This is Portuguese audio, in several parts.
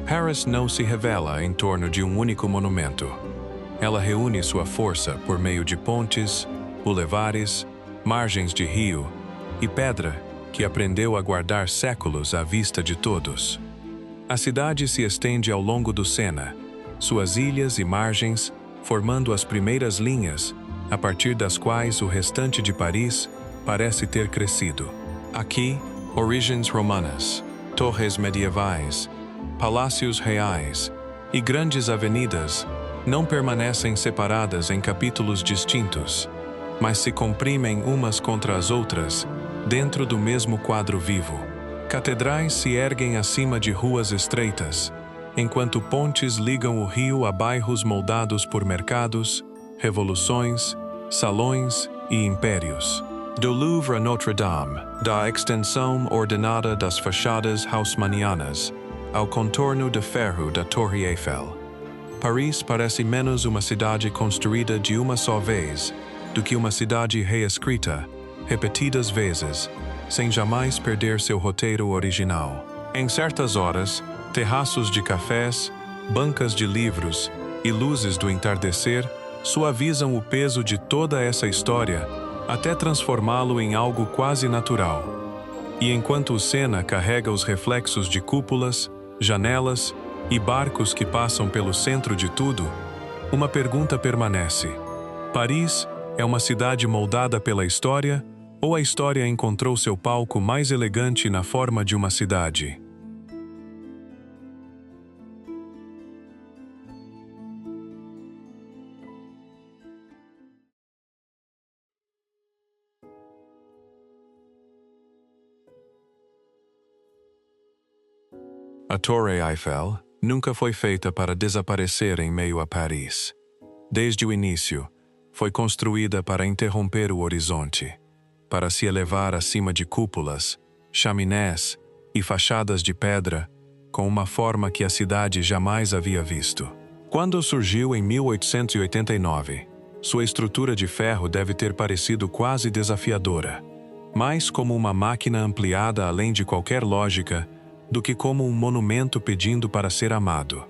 Paris não se revela em torno de um único monumento. Ela reúne sua força por meio de pontes, bulevares, margens de rio e pedra que aprendeu a guardar séculos à vista de todos. A cidade se estende ao longo do Sena, suas ilhas e margens formando as primeiras linhas, a partir das quais o restante de Paris parece ter crescido. Aqui, origens romanas, torres medievais, palácios reais e grandes avenidas não permanecem separadas em capítulos distintos, mas se comprimem umas contra as outras dentro do mesmo quadro vivo. Catedrais se erguem acima de ruas estreitas, enquanto pontes ligam o rio a bairros moldados por mercados, revoluções, salões e impérios. Do Louvre a Notre-Dame, da extensão ordenada das fachadas haussmannianas ao contorno de ferro da Torre Eiffel. Paris parece menos uma cidade construída de uma só vez do que uma cidade reescrita, repetidas vezes, sem jamais perder seu roteiro original. Em certas horas, terraços de cafés, bancas de livros e luzes do entardecer suavizam o peso de toda essa história até transformá-lo em algo quase natural. E enquanto o Sena carrega os reflexos de cúpulas, janelas e barcos que passam pelo centro de tudo, uma pergunta permanece: Paris é uma cidade moldada pela história ou a história encontrou seu palco mais elegante na forma de uma cidade? A Torre Eiffel nunca foi feita para desaparecer em meio a Paris. Desde o início, foi construída para interromper o horizonte, para se elevar acima de cúpulas, chaminés e fachadas de pedra, com uma forma que a cidade jamais havia visto. Quando surgiu em 1889, sua estrutura de ferro deve ter parecido quase desafiadora, mais como uma máquina ampliada além de qualquer lógica do que como um monumento pedindo para ser amado.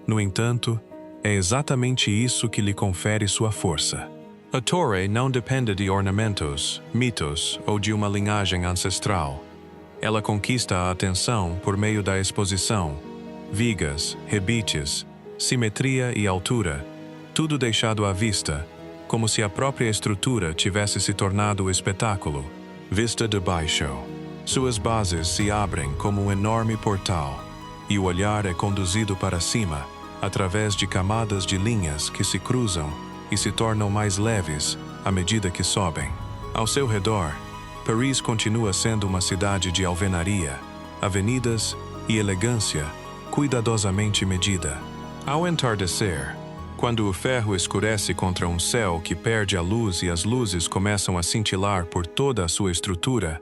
No entanto, é exatamente isso que lhe confere sua força. A torre não depende de ornamentos, mitos ou de uma linhagem ancestral. Ela conquista a atenção por meio da exposição, vigas, rebites, simetria e altura, tudo deixado à vista, como se a própria estrutura tivesse se tornado o espetáculo, vista de baixo. Suas bases se abrem como um enorme portal, e o olhar é conduzido para cima, através de camadas de linhas que se cruzam e se tornam mais leves à medida que sobem. Ao seu redor, Paris continua sendo uma cidade de alvenaria, avenidas e elegância cuidadosamente medida. Ao entardecer, quando o ferro escurece contra um céu que perde a luz e as luzes começam a cintilar por toda a sua estrutura,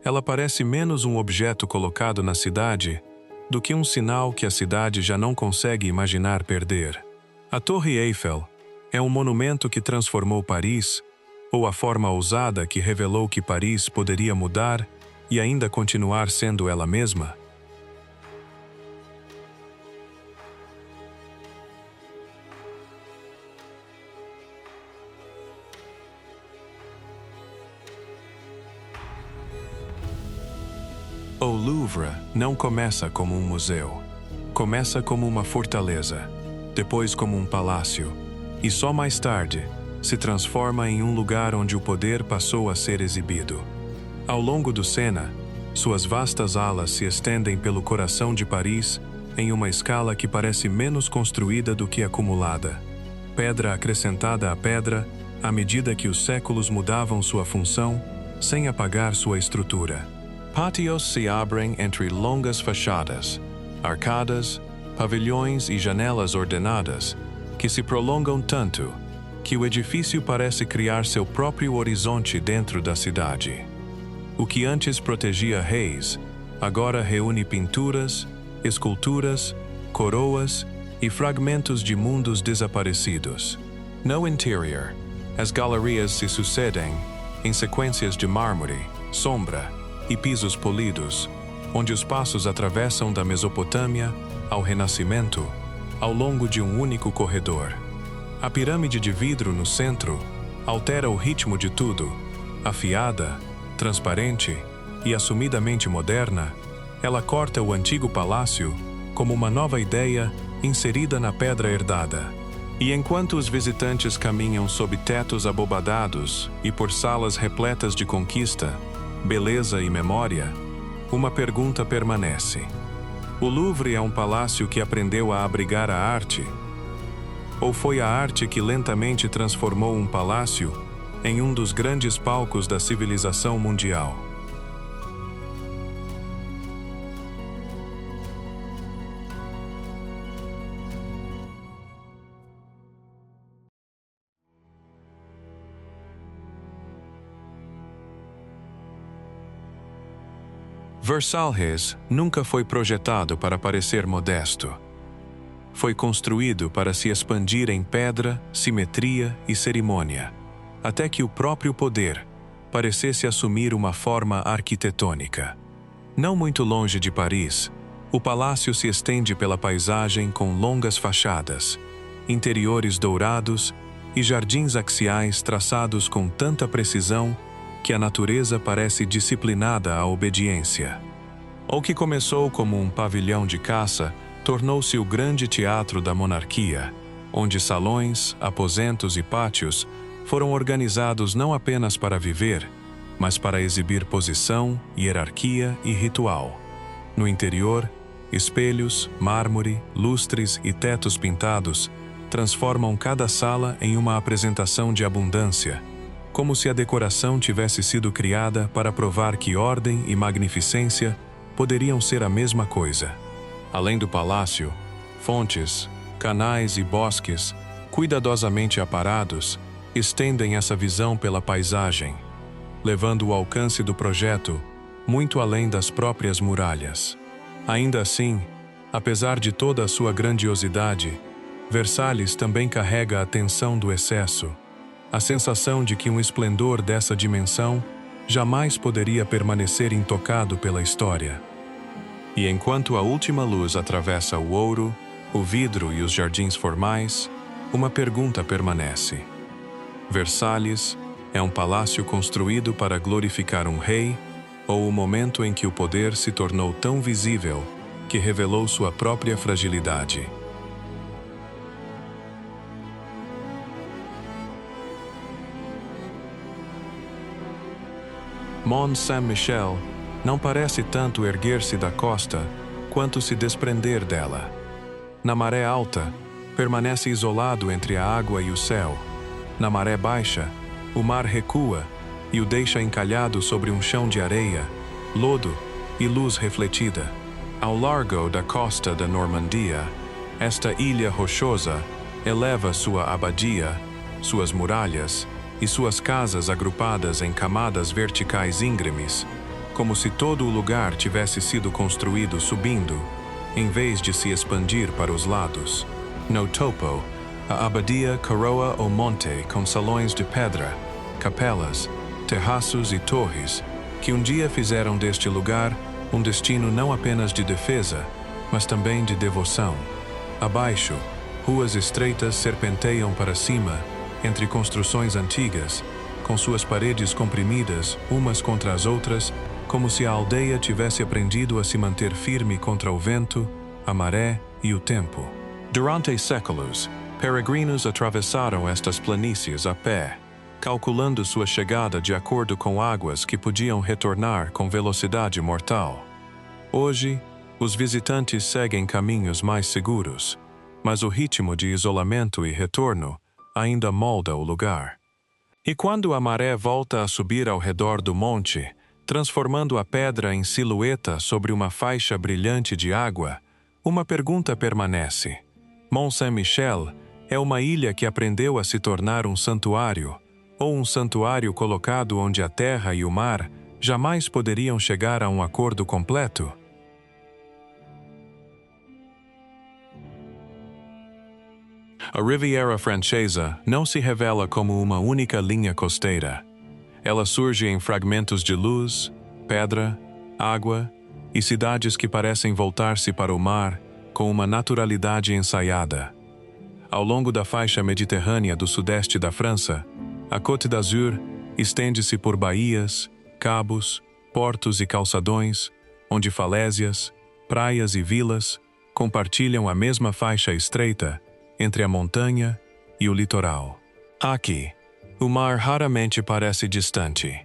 ela parece menos um objeto colocado na cidade do que um sinal que a cidade já não consegue imaginar perder. A Torre Eiffel é um monumento que transformou Paris, ou a forma ousada que revelou que Paris poderia mudar e ainda continuar sendo ela mesma? O Louvre não começa como um museu. Começa como uma fortaleza, depois como um palácio, e só mais tarde se transforma em um lugar onde o poder passou a ser exibido. Ao longo do Sena, suas vastas alas se estendem pelo coração de Paris em uma escala que parece menos construída do que acumulada. Pedra acrescentada à pedra, à medida que os séculos mudavam sua função, sem apagar sua estrutura. Pátios se abrem entre longas fachadas, arcadas, pavilhões e janelas ordenadas, que se prolongam tanto que o edifício parece criar seu próprio horizonte dentro da cidade. O que antes protegia reis, agora reúne pinturas, esculturas, coroas e fragmentos de mundos desaparecidos. No interior, as galerias se sucedem em sequências de mármore, sombra e pisos polidos, onde os passos atravessam da Mesopotâmia ao Renascimento, ao longo de um único corredor. A pirâmide de vidro no centro altera o ritmo de tudo. Afiada, transparente e assumidamente moderna, ela corta o antigo palácio como uma nova ideia inserida na pedra herdada. E enquanto os visitantes caminham sob tetos abobadados e por salas repletas de conquista, beleza e memória, uma pergunta permanece. O Louvre é um palácio que aprendeu a abrigar a arte? Ou foi a arte que lentamente transformou um palácio em um dos grandes palcos da civilização mundial? Versalhes nunca foi projetado para parecer modesto. Foi construído para se expandir em pedra, simetria e cerimônia, até que o próprio poder parecesse assumir uma forma arquitetônica. Não muito longe de Paris, o palácio se estende pela paisagem com longas fachadas, interiores dourados e jardins axiais traçados com tanta precisão que a natureza parece disciplinada à obediência. O que começou como um pavilhão de caça tornou-se o grande teatro da monarquia, onde salões, aposentos e pátios foram organizados não apenas para viver, mas para exibir posição, hierarquia e ritual. No interior, espelhos, mármore, lustres e tetos pintados transformam cada sala em uma apresentação de abundância, como se a decoração tivesse sido criada para provar que ordem e magnificência poderiam ser a mesma coisa. Além do palácio, fontes, canais e bosques, cuidadosamente aparados, estendem essa visão pela paisagem, levando o alcance do projeto muito além das próprias muralhas. Ainda assim, apesar de toda a sua grandiosidade, Versalhes também carrega a tensão do excesso, a sensação de que um esplendor dessa dimensão jamais poderia permanecer intocado pela história. E enquanto a última luz atravessa o ouro, o vidro e os jardins formais, uma pergunta permanece. Versalhes é um palácio construído para glorificar um rei ou o momento em que o poder se tornou tão visível que revelou sua própria fragilidade? Mont Saint-Michel não parece tanto erguer-se da costa quanto se desprender dela. Na maré alta, permanece isolado entre a água e o céu. Na maré baixa, o mar recua e o deixa encalhado sobre um chão de areia, lodo e luz refletida. Ao largo da costa da Normandia, esta ilha rochosa eleva sua abadia, suas muralhas e suas casas agrupadas em camadas verticais íngremes, como se todo o lugar tivesse sido construído subindo, em vez de se expandir para os lados. No topo, a abadia coroa o monte com salões de pedra, capelas, terraços e torres, que um dia fizeram deste lugar um destino não apenas de defesa, mas também de devoção. Abaixo, ruas estreitas serpenteiam para cima, entre construções antigas, com suas paredes comprimidas umas contra as outras, como se a aldeia tivesse aprendido a se manter firme contra o vento, a maré e o tempo. Durante séculos, peregrinos atravessaram estas planícies a pé, calculando sua chegada de acordo com águas que podiam retornar com velocidade mortal. Hoje, os visitantes seguem caminhos mais seguros, mas o ritmo de isolamento e retorno ainda molda o lugar. E quando a maré volta a subir ao redor do monte, transformando a pedra em silhueta sobre uma faixa brilhante de água, uma pergunta permanece. Mont Saint-Michel é uma ilha que aprendeu a se tornar um santuário, ou um santuário colocado onde a terra e o mar jamais poderiam chegar a um acordo completo? A Riviera Francesa não se revela como uma única linha costeira. Ela surge em fragmentos de luz, pedra, água e cidades que parecem voltar-se para o mar com uma naturalidade ensaiada. Ao longo da faixa mediterrânea do sudeste da França, a Côte d'Azur estende-se por baías, cabos, portos e calçadões, onde falésias, praias e vilas compartilham a mesma faixa estreita entre a montanha e o litoral. Aqui, o mar raramente parece distante.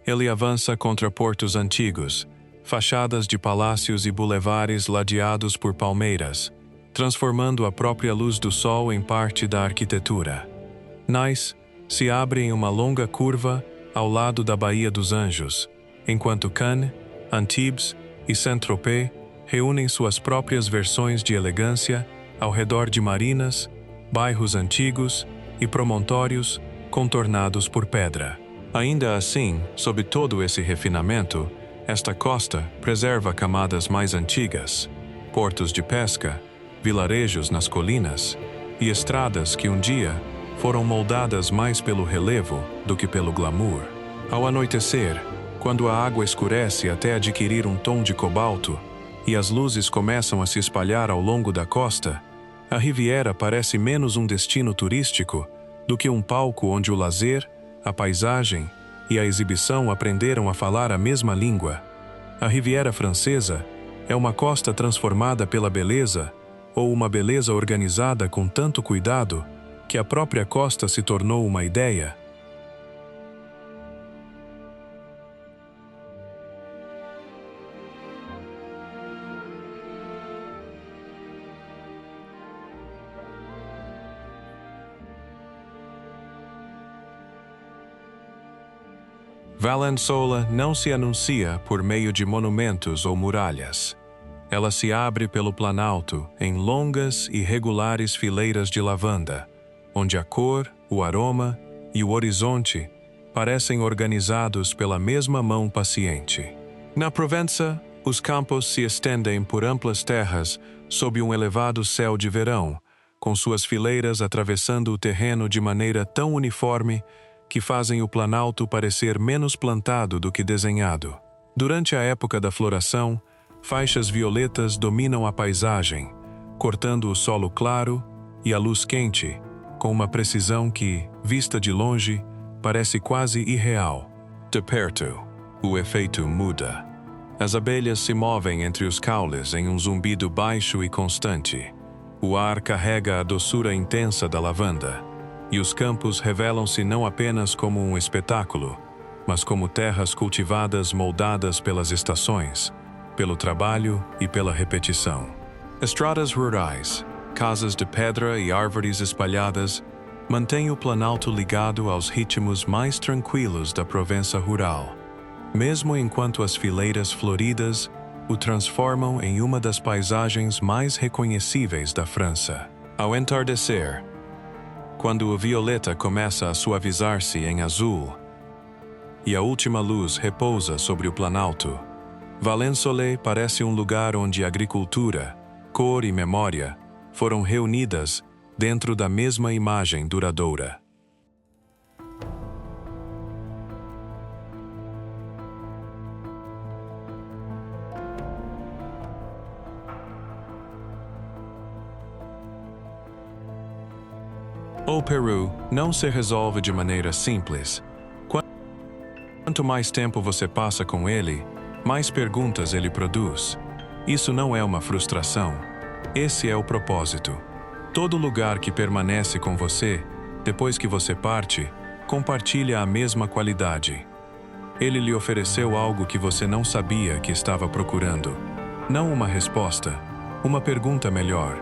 Ele avança contra portos antigos, fachadas de palácios e bulevares ladeados por palmeiras, transformando a própria luz do sol em parte da arquitetura. Nice se abre em uma longa curva ao lado da Baía dos Anjos, enquanto Cannes, Antibes e Saint-Tropez reúnem suas próprias versões de elegância ao redor de marinas, bairros antigos e promontórios contornados por pedra. Ainda assim, sob todo esse refinamento, esta costa preserva camadas mais antigas, portos de pesca, vilarejos nas colinas e estradas que um dia foram moldadas mais pelo relevo do que pelo glamour. Ao anoitecer, quando a água escurece até adquirir um tom de cobalto e as luzes começam a se espalhar ao longo da costa, a Riviera parece menos um destino turístico do que um palco onde o lazer, a paisagem e a exibição aprenderam a falar a mesma língua. A Riviera Francesa é uma costa transformada pela beleza, ou uma beleza organizada com tanto cuidado que a própria costa se tornou uma ideia. Valençola não se anuncia por meio de monumentos ou muralhas. Ela se abre pelo Planalto em longas e regulares fileiras de lavanda, onde a cor, o aroma e o horizonte parecem organizados pela mesma mão paciente. Na Provença, os campos se estendem por amplas terras sob um elevado céu de verão, com suas fileiras atravessando o terreno de maneira tão uniforme que fazem o Planalto parecer menos plantado do que desenhado. Durante a época da floração, faixas violetas dominam a paisagem, cortando o solo claro e a luz quente, com uma precisão que, vista de longe, parece quase irreal. De perto, o efeito muda. As abelhas se movem entre os caules em um zumbido baixo e constante. O ar carrega a doçura intensa da lavanda, e os campos revelam-se não apenas como um espetáculo, mas como terras cultivadas moldadas pelas estações, pelo trabalho e pela repetição. Estradas rurais, casas de pedra e árvores espalhadas mantêm o Planalto ligado aos ritmos mais tranquilos da Provença rural, mesmo enquanto as fileiras floridas o transformam em uma das paisagens mais reconhecíveis da França. Ao entardecer, quando o violeta começa a suavizar-se em azul e a última luz repousa sobre o Planalto, Valençola parece um lugar onde agricultura, cor e memória foram reunidas dentro da mesma imagem duradoura. O Peru não se resolve de maneira simples. Quanto mais tempo você passa com ele, mais perguntas ele produz. Isso não é uma frustração. Esse é o propósito. Todo lugar que permanece com você, depois que você parte, compartilha a mesma qualidade. Ele lhe ofereceu algo que você não sabia que estava procurando. Não uma resposta, uma pergunta melhor.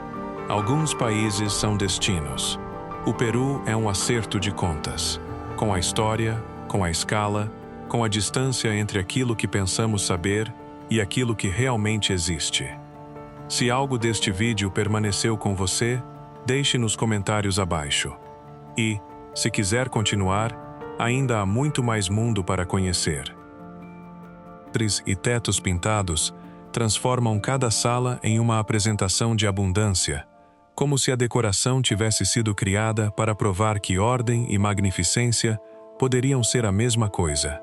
Alguns países são destinos. O Peru é um acerto de contas, com a história, com a escala, com a distância entre aquilo que pensamos saber e aquilo que realmente existe. Se algo deste vídeo permaneceu com você, deixe nos comentários abaixo. E, se quiser continuar, ainda há muito mais mundo para conhecer. E tetos pintados transformam cada sala em uma apresentação de abundância, como se a decoração tivesse sido criada para provar que ordem e magnificência poderiam ser a mesma coisa.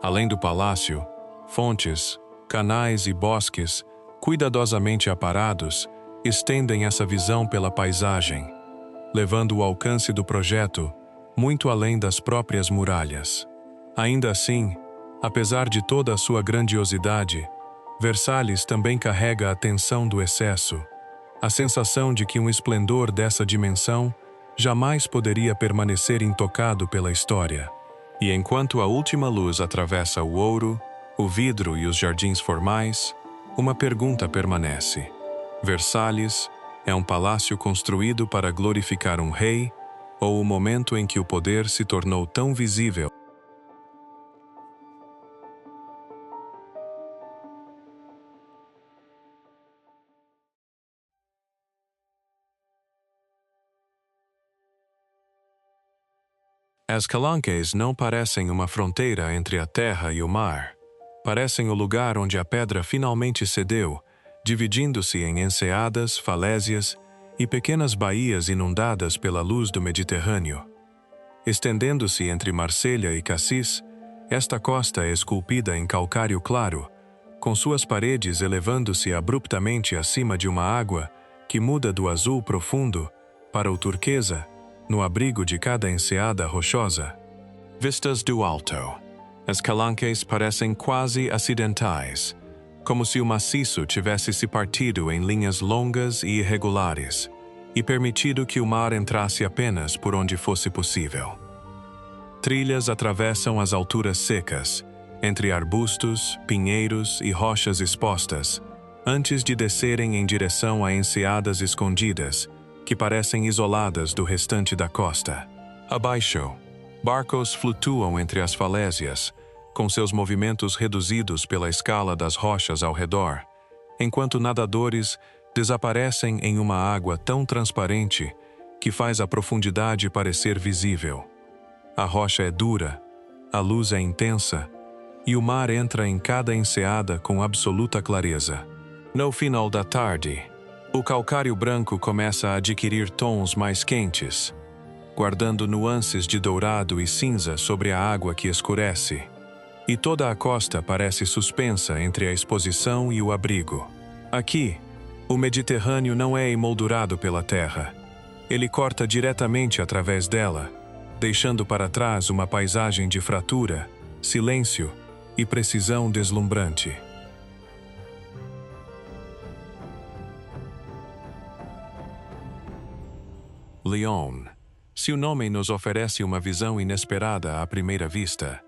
Além do palácio, fontes, canais e bosques, cuidadosamente aparados, estendem essa visão pela paisagem, levando o alcance do projeto muito além das próprias muralhas. Ainda assim, apesar de toda a sua grandiosidade, Versalhes também carrega a tensão do excesso, a sensação de que um esplendor dessa dimensão jamais poderia permanecer intocado pela história. E enquanto a última luz atravessa o ouro, o vidro e os jardins formais, uma pergunta permanece. Versalhes é um palácio construído para glorificar um rei, ou o momento em que o poder se tornou tão visível? As Calanques não parecem uma fronteira entre a terra e o mar. Parecem o lugar onde a pedra finalmente cedeu, dividindo-se em enseadas, falésias e pequenas baías inundadas pela luz do Mediterrâneo. Estendendo-se entre Marselha e Cassis, esta costa é esculpida em calcário claro, com suas paredes elevando-se abruptamente acima de uma água que muda do azul profundo para o turquesa, no abrigo de cada enseada rochosa. Vistas do alto. As Calanques parecem quase acidentais, como se o maciço tivesse se partido em linhas longas e irregulares, e permitido que o mar entrasse apenas por onde fosse possível. Trilhas atravessam as alturas secas, entre arbustos, pinheiros e rochas expostas, antes de descerem em direção a enseadas escondidas, que parecem isoladas do restante da costa. Abaixo, barcos flutuam entre as falésias, com seus movimentos reduzidos pela escala das rochas ao redor, enquanto nadadores desaparecem em uma água tão transparente que faz a profundidade parecer visível. A rocha é dura, a luz é intensa, e o mar entra em cada enseada com absoluta clareza. No final da tarde, o calcário branco começa a adquirir tons mais quentes, guardando nuances de dourado e cinza sobre a água que escurece, e toda a costa parece suspensa entre a exposição e o abrigo. Aqui, o Mediterrâneo não é emoldurado pela terra. Ele corta diretamente através dela, deixando para trás uma paisagem de fratura, silêncio e precisão deslumbrante. Lyon. Se o nome nos oferece uma visão inesperada à primeira vista,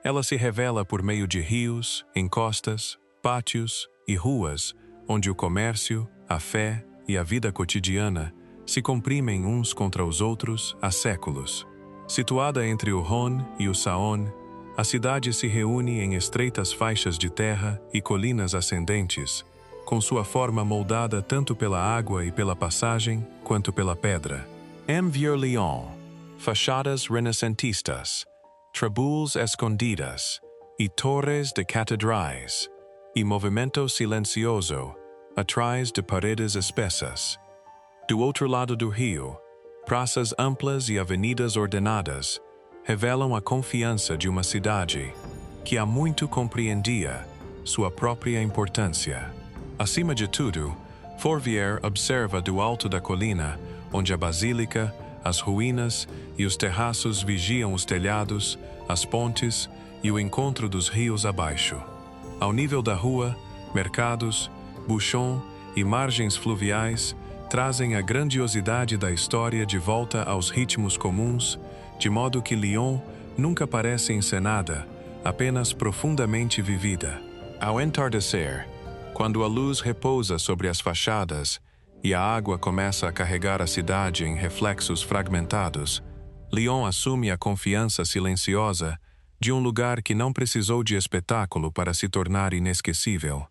ela se revela por meio de rios, encostas, pátios e ruas, onde o comércio, a fé e a vida cotidiana se comprimem uns contra os outros há séculos. Situada entre o Rhône e o Saône, a cidade se reúne em estreitas faixas de terra e colinas ascendentes, com sua forma moldada tanto pela água e pela passagem, quanto pela pedra. Vieux-Lyon, fachadas renascentistas, trabuls escondidas e torres de catedrais, e movimento silencioso atrás de paredes espessas. Do outro lado do rio, praças amplas e avenidas ordenadas revelam a confiança de uma cidade que há muito compreendia sua própria importância. Acima de tudo, Fourvière observa do alto da colina, onde a basílica, as ruínas e os terraços vigiam os telhados, as pontes e o encontro dos rios abaixo. Ao nível da rua, mercados, bouchons e margens fluviais trazem a grandiosidade da história de volta aos ritmos comuns, de modo que Lyon nunca parece encenada, apenas profundamente vivida. Ao entardecer, quando a luz repousa sobre as fachadas e a água começa a carregar a cidade em reflexos fragmentados, Lyon assume a confiança silenciosa de um lugar que não precisou de espetáculo para se tornar inesquecível.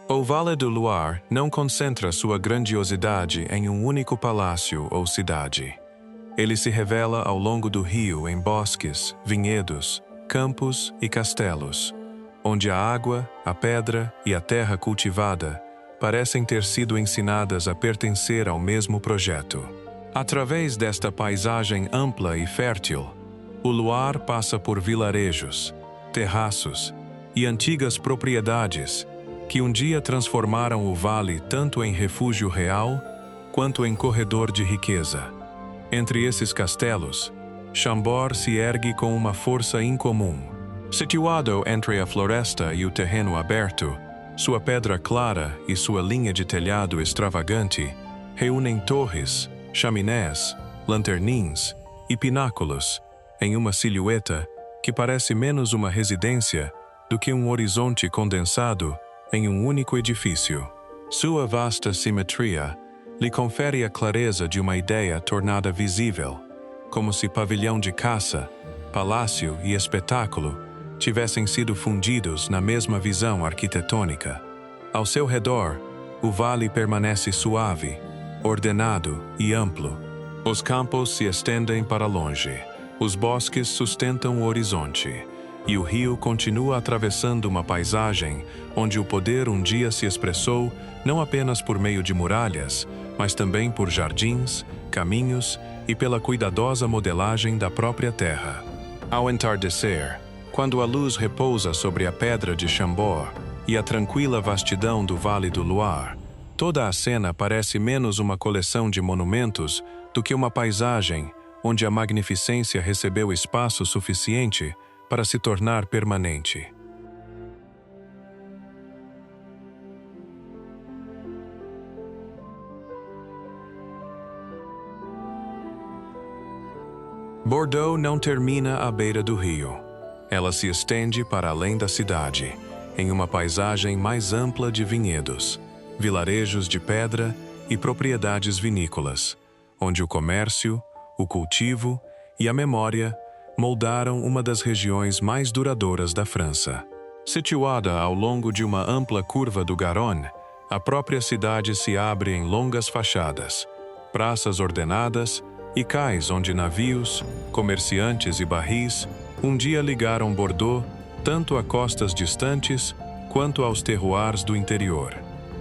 O Vale do Loire não concentra sua grandiosidade em um único palácio ou cidade. Ele se revela ao longo do rio em bosques, vinhedos, campos e castelos, onde a água, a pedra e a terra cultivada parecem ter sido ensinadas a pertencer ao mesmo projeto. Através desta paisagem ampla e fértil, o Loire passa por vilarejos, terraços e antigas propriedades que um dia transformaram o vale tanto em refúgio real quanto em corredor de riqueza. Entre esses castelos, Chambord se ergue com uma força incomum. Situado entre a floresta e o terreno aberto, sua pedra clara e sua linha de telhado extravagante reúnem torres, chaminés, lanternins e pináculos em uma silhueta que parece menos uma residência do que um horizonte condensado em um único edifício. Sua vasta simetria lhe confere a clareza de uma ideia tornada visível, como se pavilhão de caça, palácio e espetáculo tivessem sido fundidos na mesma visão arquitetônica. Ao seu redor, o vale permanece suave, ordenado e amplo. Os campos se estendem para longe, os bosques sustentam o horizonte, e o rio continua atravessando uma paisagem onde o poder um dia se expressou não apenas por meio de muralhas, mas também por jardins, caminhos e pela cuidadosa modelagem da própria terra. Ao entardecer, quando a luz repousa sobre a pedra de Chambord e a tranquila vastidão do Vale do Loire, toda a cena parece menos uma coleção de monumentos do que uma paisagem onde a magnificência recebeu espaço suficiente para se tornar permanente. Bordeaux não termina à beira do rio. Ela se estende para além da cidade, em uma paisagem mais ampla de vinhedos, vilarejos de pedra e propriedades vinícolas, onde o comércio, o cultivo e a memória moldaram uma das regiões mais duradouras da França. Situada ao longo de uma ampla curva do Garonne, a própria cidade se abre em longas fachadas, praças ordenadas e cais onde navios, comerciantes e barris um dia ligaram Bordeaux tanto a costas distantes quanto aos terroirs do interior.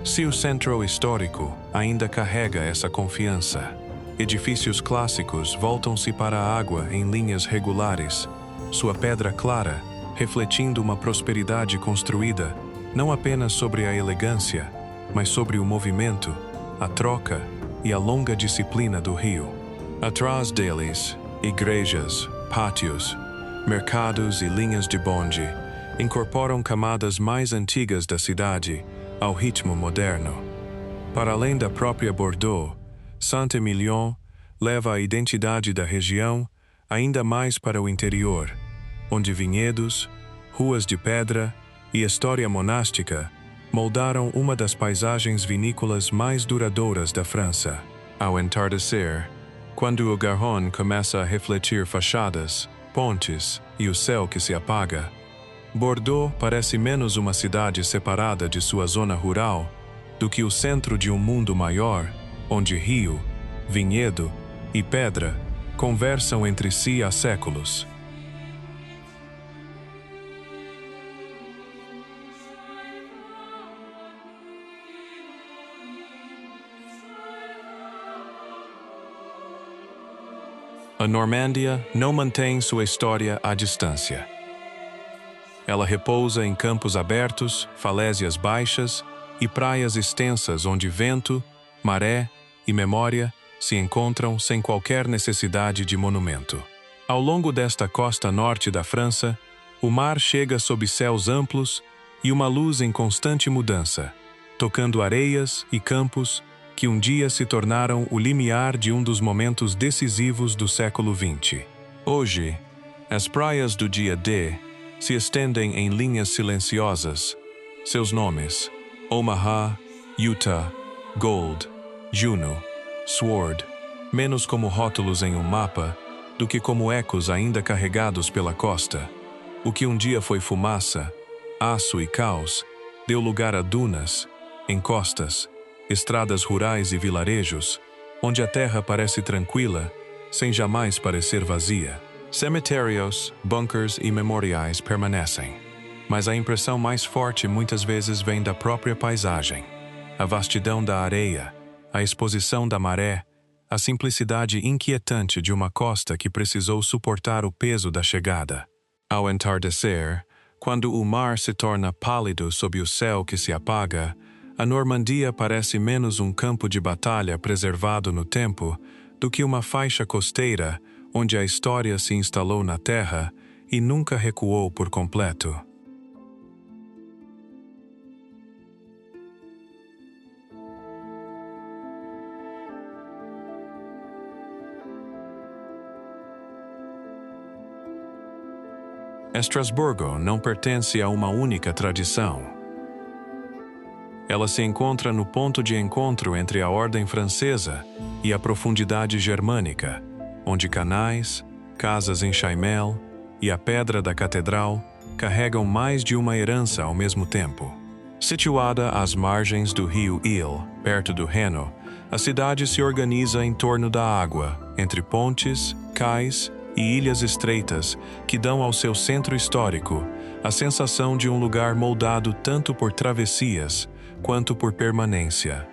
Se o centro histórico ainda carrega essa confiança, edifícios clássicos voltam-se para a água em linhas regulares, sua pedra clara refletindo uma prosperidade construída não apenas sobre a elegância, mas sobre o movimento, a troca e a longa disciplina do rio. Atrás deles, igrejas, pátios, mercados e linhas de bonde incorporam camadas mais antigas da cidade ao ritmo moderno. Para além da própria Bordeaux, Saint-Émilion leva a identidade da região ainda mais para o interior, onde vinhedos, ruas de pedra e história monástica moldaram uma das paisagens vinícolas mais duradouras da França. Ao entardecer, quando o Garonne começa a refletir fachadas, pontes e o céu que se apaga, Bordeaux parece menos uma cidade separada de sua zona rural do que o centro de um mundo maior, onde rio, vinhedo e pedra conversam entre si há séculos. A Normândia não mantém sua história à distância. Ela repousa em campos abertos, falésias baixas e praias extensas onde vento, maré e memória se encontram sem qualquer necessidade de monumento. Ao longo desta costa norte da França, o mar chega sob céus amplos e uma luz em constante mudança, tocando areias e campos que um dia se tornaram o limiar de um dos momentos decisivos do século XX. Hoje, as praias do dia D se estendem em linhas silenciosas. Seus nomes: Omaha, Utah, Gold, Juno, Sword, menos como rótulos em um mapa do que como ecos ainda carregados pela costa. O que um dia foi fumaça, aço e caos, deu lugar a dunas, encostas, estradas rurais e vilarejos, onde a terra parece tranquila, sem jamais parecer vazia. Cemitérios, bunkers e memoriais permanecem, mas a impressão mais forte muitas vezes vem da própria paisagem. A vastidão da areia, a exposição da maré, a simplicidade inquietante de uma costa que precisou suportar o peso da chegada. Ao entardecer, quando o mar se torna pálido sob o céu que se apaga, a Normandia parece menos um campo de batalha preservado no tempo do que uma faixa costeira onde a história se instalou na terra e nunca recuou por completo. Estrasburgo não pertence a uma única tradição. Ela se encontra no ponto de encontro entre a ordem francesa e a profundidade germânica, onde canais, casas em chaimel e a pedra da catedral carregam mais de uma herança ao mesmo tempo. Situada às margens do rio Ill, perto do Reno, a cidade se organiza em torno da água, entre pontes, cais e ilhas estreitas que dão ao seu centro histórico a sensação de um lugar moldado tanto por travessias quanto por permanência.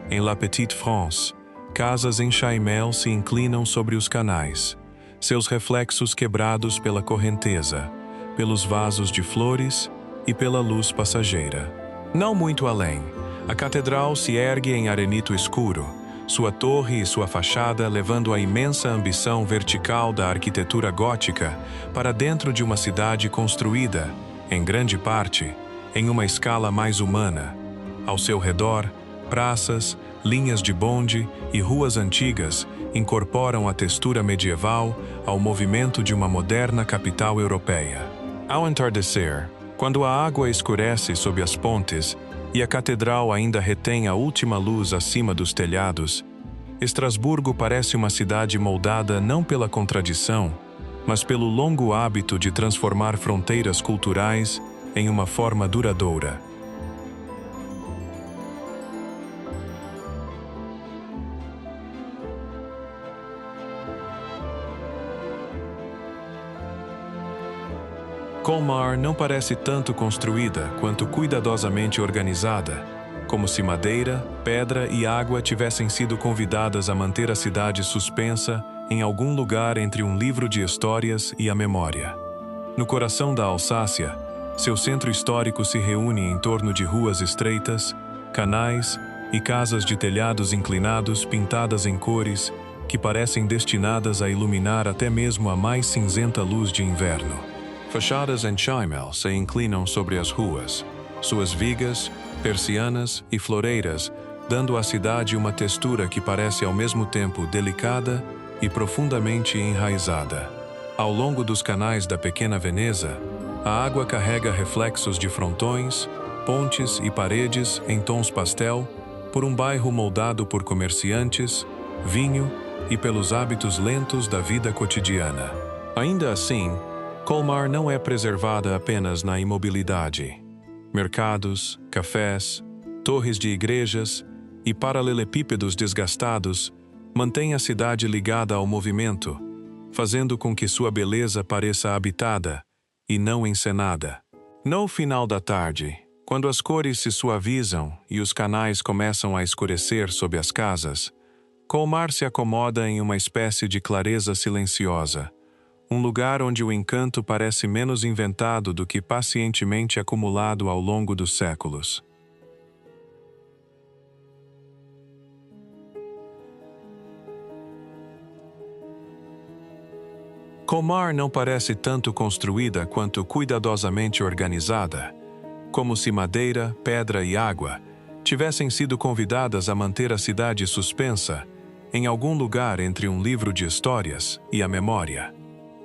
Em La Petite France, casas em chaimel se inclinam sobre os canais, seus reflexos quebrados pela correnteza, pelos vasos de flores e pela luz passageira. Não muito além, a catedral se ergue em arenito escuro, sua torre e sua fachada levando a imensa ambição vertical da arquitetura gótica para dentro de uma cidade construída, em grande parte, em uma escala mais humana. Ao seu redor, praças, linhas de bonde e ruas antigas incorporam a textura medieval ao movimento de uma moderna capital europeia. Ao entardecer, quando a água escurece sob as pontes e a catedral ainda retém a última luz acima dos telhados, Estrasburgo parece uma cidade moldada não pela contradição, mas pelo longo hábito de transformar fronteiras culturais em uma forma duradoura. Colmar não parece tanto construída quanto cuidadosamente organizada, como se madeira, pedra e água tivessem sido convidadas a manter a cidade suspensa em algum lugar entre um livro de histórias e a memória. No coração da Alsácia, seu centro histórico se reúne em torno de ruas estreitas, canais e casas de telhados inclinados pintadas em cores que parecem destinadas a iluminar até mesmo a mais cinzenta luz de inverno. Fachadas em chaimel se inclinam sobre as ruas, suas vigas, persianas e floreiras, dando à cidade uma textura que parece ao mesmo tempo delicada e profundamente enraizada. Ao longo dos canais da pequena Veneza, a água carrega reflexos de frontões, pontes e paredes em tons pastel, por um bairro moldado por comerciantes, vinho e pelos hábitos lentos da vida cotidiana. Ainda assim, Colmar não é preservada apenas na imobilidade. Mercados, cafés, torres de igrejas e paralelepípedos desgastados mantêm a cidade ligada ao movimento, fazendo com que sua beleza pareça habitada e não encenada. No final da tarde, quando as cores se suavizam e os canais começam a escurecer sob as casas, Colmar se acomoda em uma espécie de clareza silenciosa, um lugar onde o encanto parece menos inventado do que pacientemente acumulado ao longo dos séculos. Colmar não parece tanto construída quanto cuidadosamente organizada, como se madeira, pedra e água tivessem sido convidadas a manter a cidade suspensa em algum lugar entre um livro de histórias e a memória.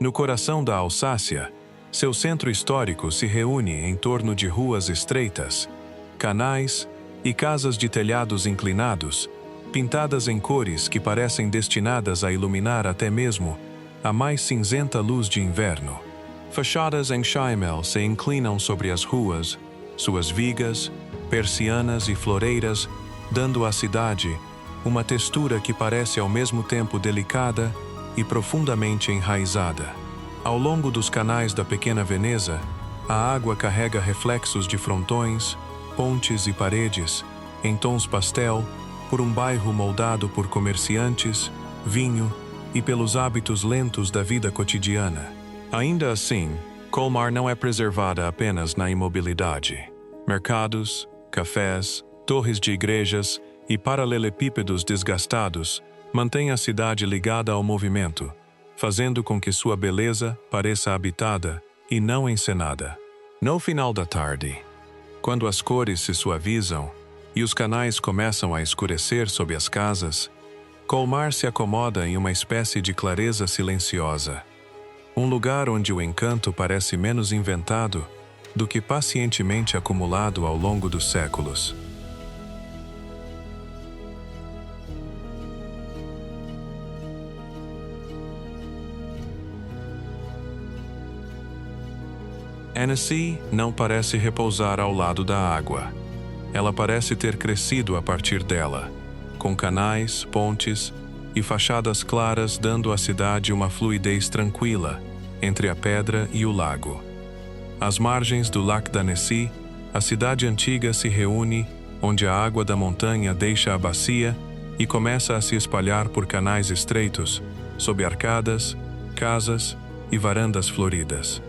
No coração da Alsácia, seu centro histórico se reúne em torno de ruas estreitas, canais e casas de telhados inclinados, pintadas em cores que parecem destinadas a iluminar até mesmo a mais cinzenta luz de inverno. Fachadas em chaimel se inclinam sobre as ruas, suas vigas, persianas e floreiras, dando à cidade uma textura que parece ao mesmo tempo delicada e profundamente enraizada. Ao longo dos canais da pequena Veneza, a água carrega reflexos de frontões, pontes e paredes, em tons pastel, por um bairro moldado por comerciantes, vinho e pelos hábitos lentos da vida cotidiana. Ainda assim, Colmar não é preservada apenas na imobilidade. Mercados, cafés, torres de igrejas e paralelepípedos desgastados mantêm a cidade ligada ao movimento, fazendo com que sua beleza pareça habitada e não encenada. No final da tarde, quando as cores se suavizam e os canais começam a escurecer sob as casas, Colmar se acomoda em uma espécie de clareza silenciosa. Um lugar onde o encanto parece menos inventado do que pacientemente acumulado ao longo dos séculos. Annecy não parece repousar ao lado da água. Ela parece ter crescido a partir dela, com canais, pontes e fachadas claras dando à cidade uma fluidez tranquila entre a pedra e o lago. Às margens do Lac d'Annecy, a cidade antiga se reúne onde a água da montanha deixa a bacia e começa a se espalhar por canais estreitos, sob arcadas, casas e varandas floridas.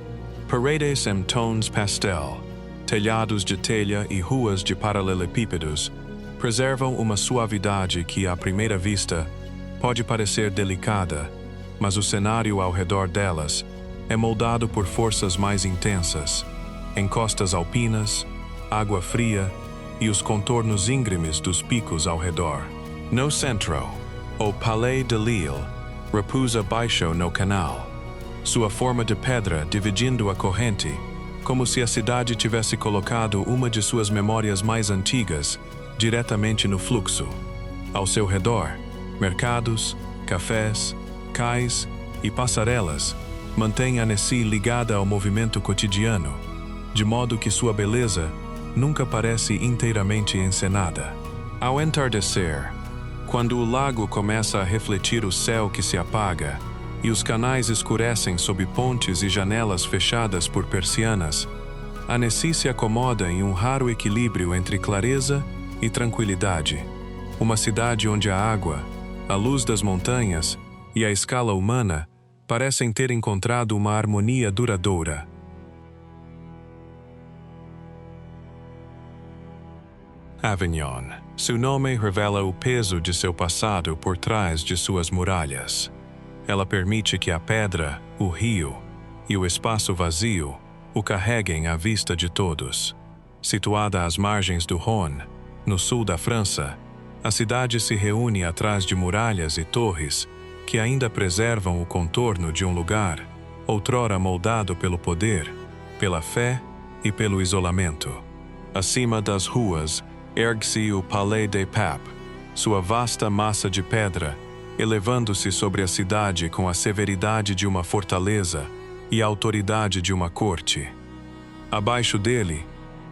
Paredes em tons pastel, telhados de telha e ruas de paralelepípedos preservam uma suavidade que, à primeira vista, pode parecer delicada, mas o cenário ao redor delas é moldado por forças mais intensas, encostas alpinas, água fria e os contornos íngremes dos picos ao redor. No centro, o Palais de Lille repousa baixo no canal, sua forma de pedra dividindo a corrente, como se a cidade tivesse colocado uma de suas memórias mais antigas diretamente no fluxo. Ao seu redor, mercados, cafés, cais e passarelas mantêm Annecy ligada ao movimento cotidiano, de modo que sua beleza nunca parece inteiramente encenada. Ao entardecer, quando o lago começa a refletir o céu que se apaga e os canais escurecem sob pontes e janelas fechadas por persianas, Annecy se acomoda em um raro equilíbrio entre clareza e tranquilidade. Uma cidade onde a água, a luz das montanhas e a escala humana parecem ter encontrado uma harmonia duradoura. Avignon. Seu nome revela o peso de seu passado por trás de suas muralhas. Ela permite que a pedra, o rio e o espaço vazio o carreguem à vista de todos. Situada às margens do Rhône, no sul da França, a cidade se reúne atrás de muralhas e torres que ainda preservam o contorno de um lugar, outrora moldado pelo poder, pela fé e pelo isolamento. Acima das ruas, ergue-se o Palais des Papes, sua vasta massa de pedra, elevando-se sobre a cidade com a severidade de uma fortaleza e a autoridade de uma corte. Abaixo dele,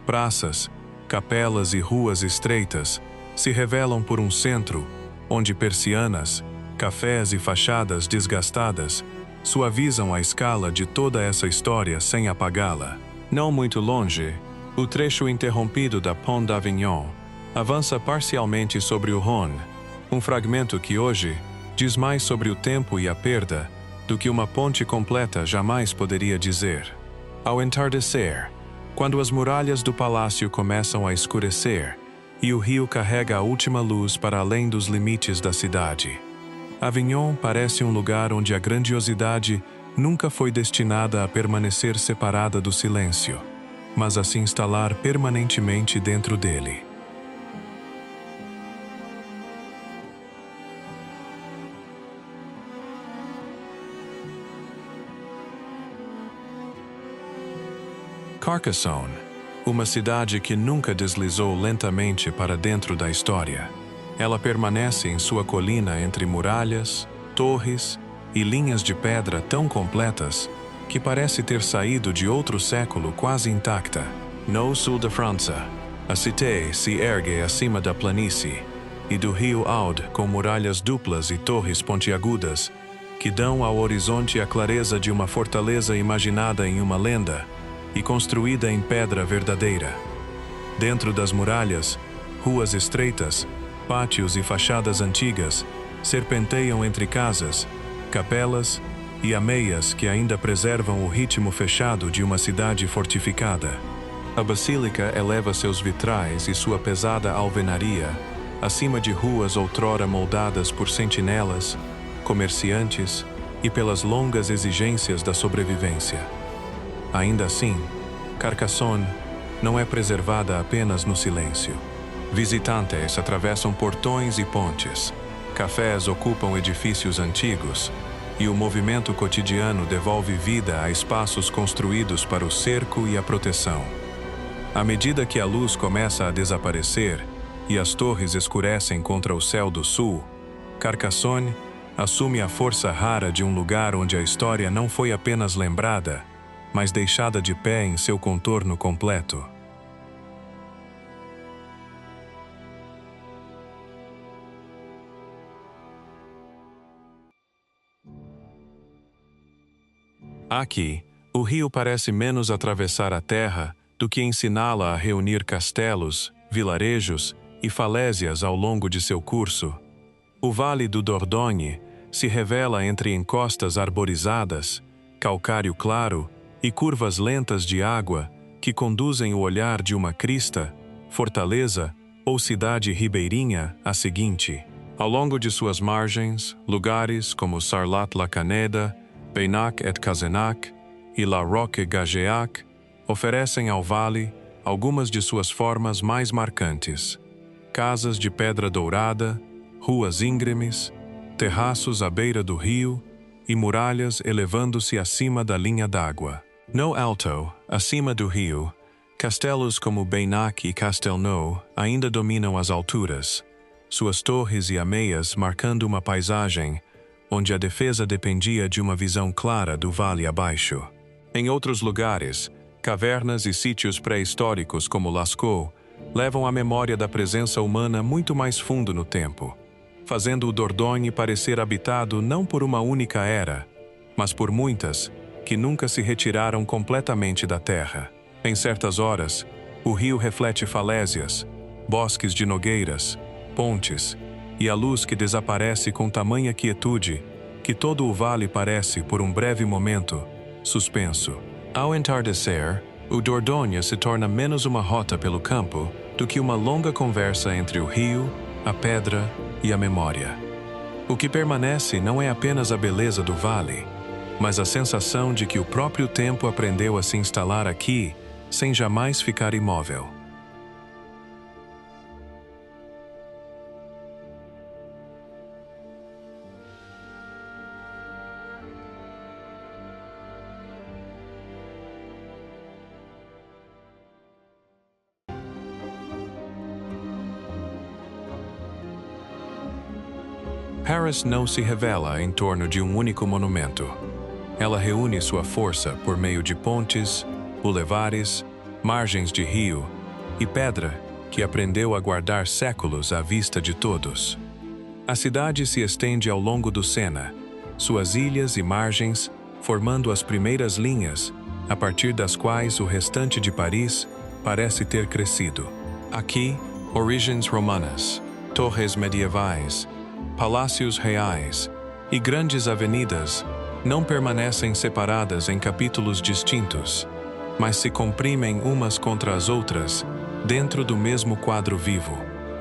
praças, capelas e ruas estreitas se revelam por um centro, onde persianas, cafés e fachadas desgastadas suavizam a escala de toda essa história sem apagá-la. Não muito longe, o trecho interrompido da Pont d'Avignon avança parcialmente sobre o Rhône, um fragmento que hoje diz mais sobre o tempo e a perda do que uma ponte completa jamais poderia dizer. Ao entardecer, quando as muralhas do palácio começam a escurecer e o rio carrega a última luz para além dos limites da cidade, Avignon parece um lugar onde a grandiosidade nunca foi destinada a permanecer separada do silêncio, mas a se instalar permanentemente dentro dele. Carcassonne, uma cidade que nunca deslizou lentamente para dentro da história. Ela permanece em sua colina entre muralhas, torres e linhas de pedra tão completas que parece ter saído de outro século quase intacta. No sul da França, a Cité se ergue acima da planície e do rio Aude com muralhas duplas e torres pontiagudas que dão ao horizonte a clareza de uma fortaleza imaginada em uma lenda e construída em pedra verdadeira. Dentro das muralhas, ruas estreitas, pátios e fachadas antigas serpenteiam entre casas, capelas e ameias que ainda preservam o ritmo fechado de uma cidade fortificada. A basílica eleva seus vitrais e sua pesada alvenaria acima de ruas outrora moldadas por sentinelas, comerciantes e pelas longas exigências da sobrevivência. Ainda assim, Carcassonne não é preservada apenas no silêncio. Visitantes atravessam portões e pontes, cafés ocupam edifícios antigos e o movimento cotidiano devolve vida a espaços construídos para o cerco e a proteção. À medida que a luz começa a desaparecer e as torres escurecem contra o céu do sul, Carcassonne assume a força rara de um lugar onde a história não foi apenas lembrada, mas deixada de pé em seu contorno completo. Aqui, o rio parece menos atravessar a terra do que ensiná-la a reunir castelos, vilarejos e falésias ao longo de seu curso. O Vale do Dordogne se revela entre encostas arborizadas, calcário claro e curvas lentas de água que conduzem o olhar de uma crista, fortaleza ou cidade ribeirinha à seguinte. Ao longo de suas margens, lugares como Sarlat-la-Canéda, Beynac-et-Cazenac e La Roque-Gageac oferecem ao vale algumas de suas formas mais marcantes. Casas de pedra dourada, ruas íngremes, terraços à beira do rio e muralhas elevando-se acima da linha d'água. No alto, acima do rio, castelos como Beynac e Castelnau ainda dominam as alturas, suas torres e ameias marcando uma paisagem onde a defesa dependia de uma visão clara do vale abaixo. Em outros lugares, cavernas e sítios pré-históricos como Lascaux levam a memória da presença humana muito mais fundo no tempo, fazendo o Dordogne parecer habitado não por uma única era, mas por muitas que nunca se retiraram completamente da terra. Em certas horas, o rio reflete falésias, bosques de nogueiras, pontes e a luz que desaparece com tamanha quietude que todo o vale parece, por um breve momento, suspenso. Ao entardecer, o Dordogne se torna menos uma rota pelo campo do que uma longa conversa entre o rio, a pedra e a memória. O que permanece não é apenas a beleza do vale, mas a sensação de que o próprio tempo aprendeu a se instalar aqui sem jamais ficar imóvel. Paris não se revela em torno de um único monumento. Ela reúne sua força por meio de pontes, bulevares, margens de rio e pedra que aprendeu a guardar séculos à vista de todos. A cidade se estende ao longo do Sena, suas ilhas e margens formando as primeiras linhas, a partir das quais o restante de Paris parece ter crescido. Aqui, origens romanas, torres medievais, palácios reais e grandes avenidas não permanecem separadas em capítulos distintos, mas se comprimem umas contra as outras dentro do mesmo quadro vivo.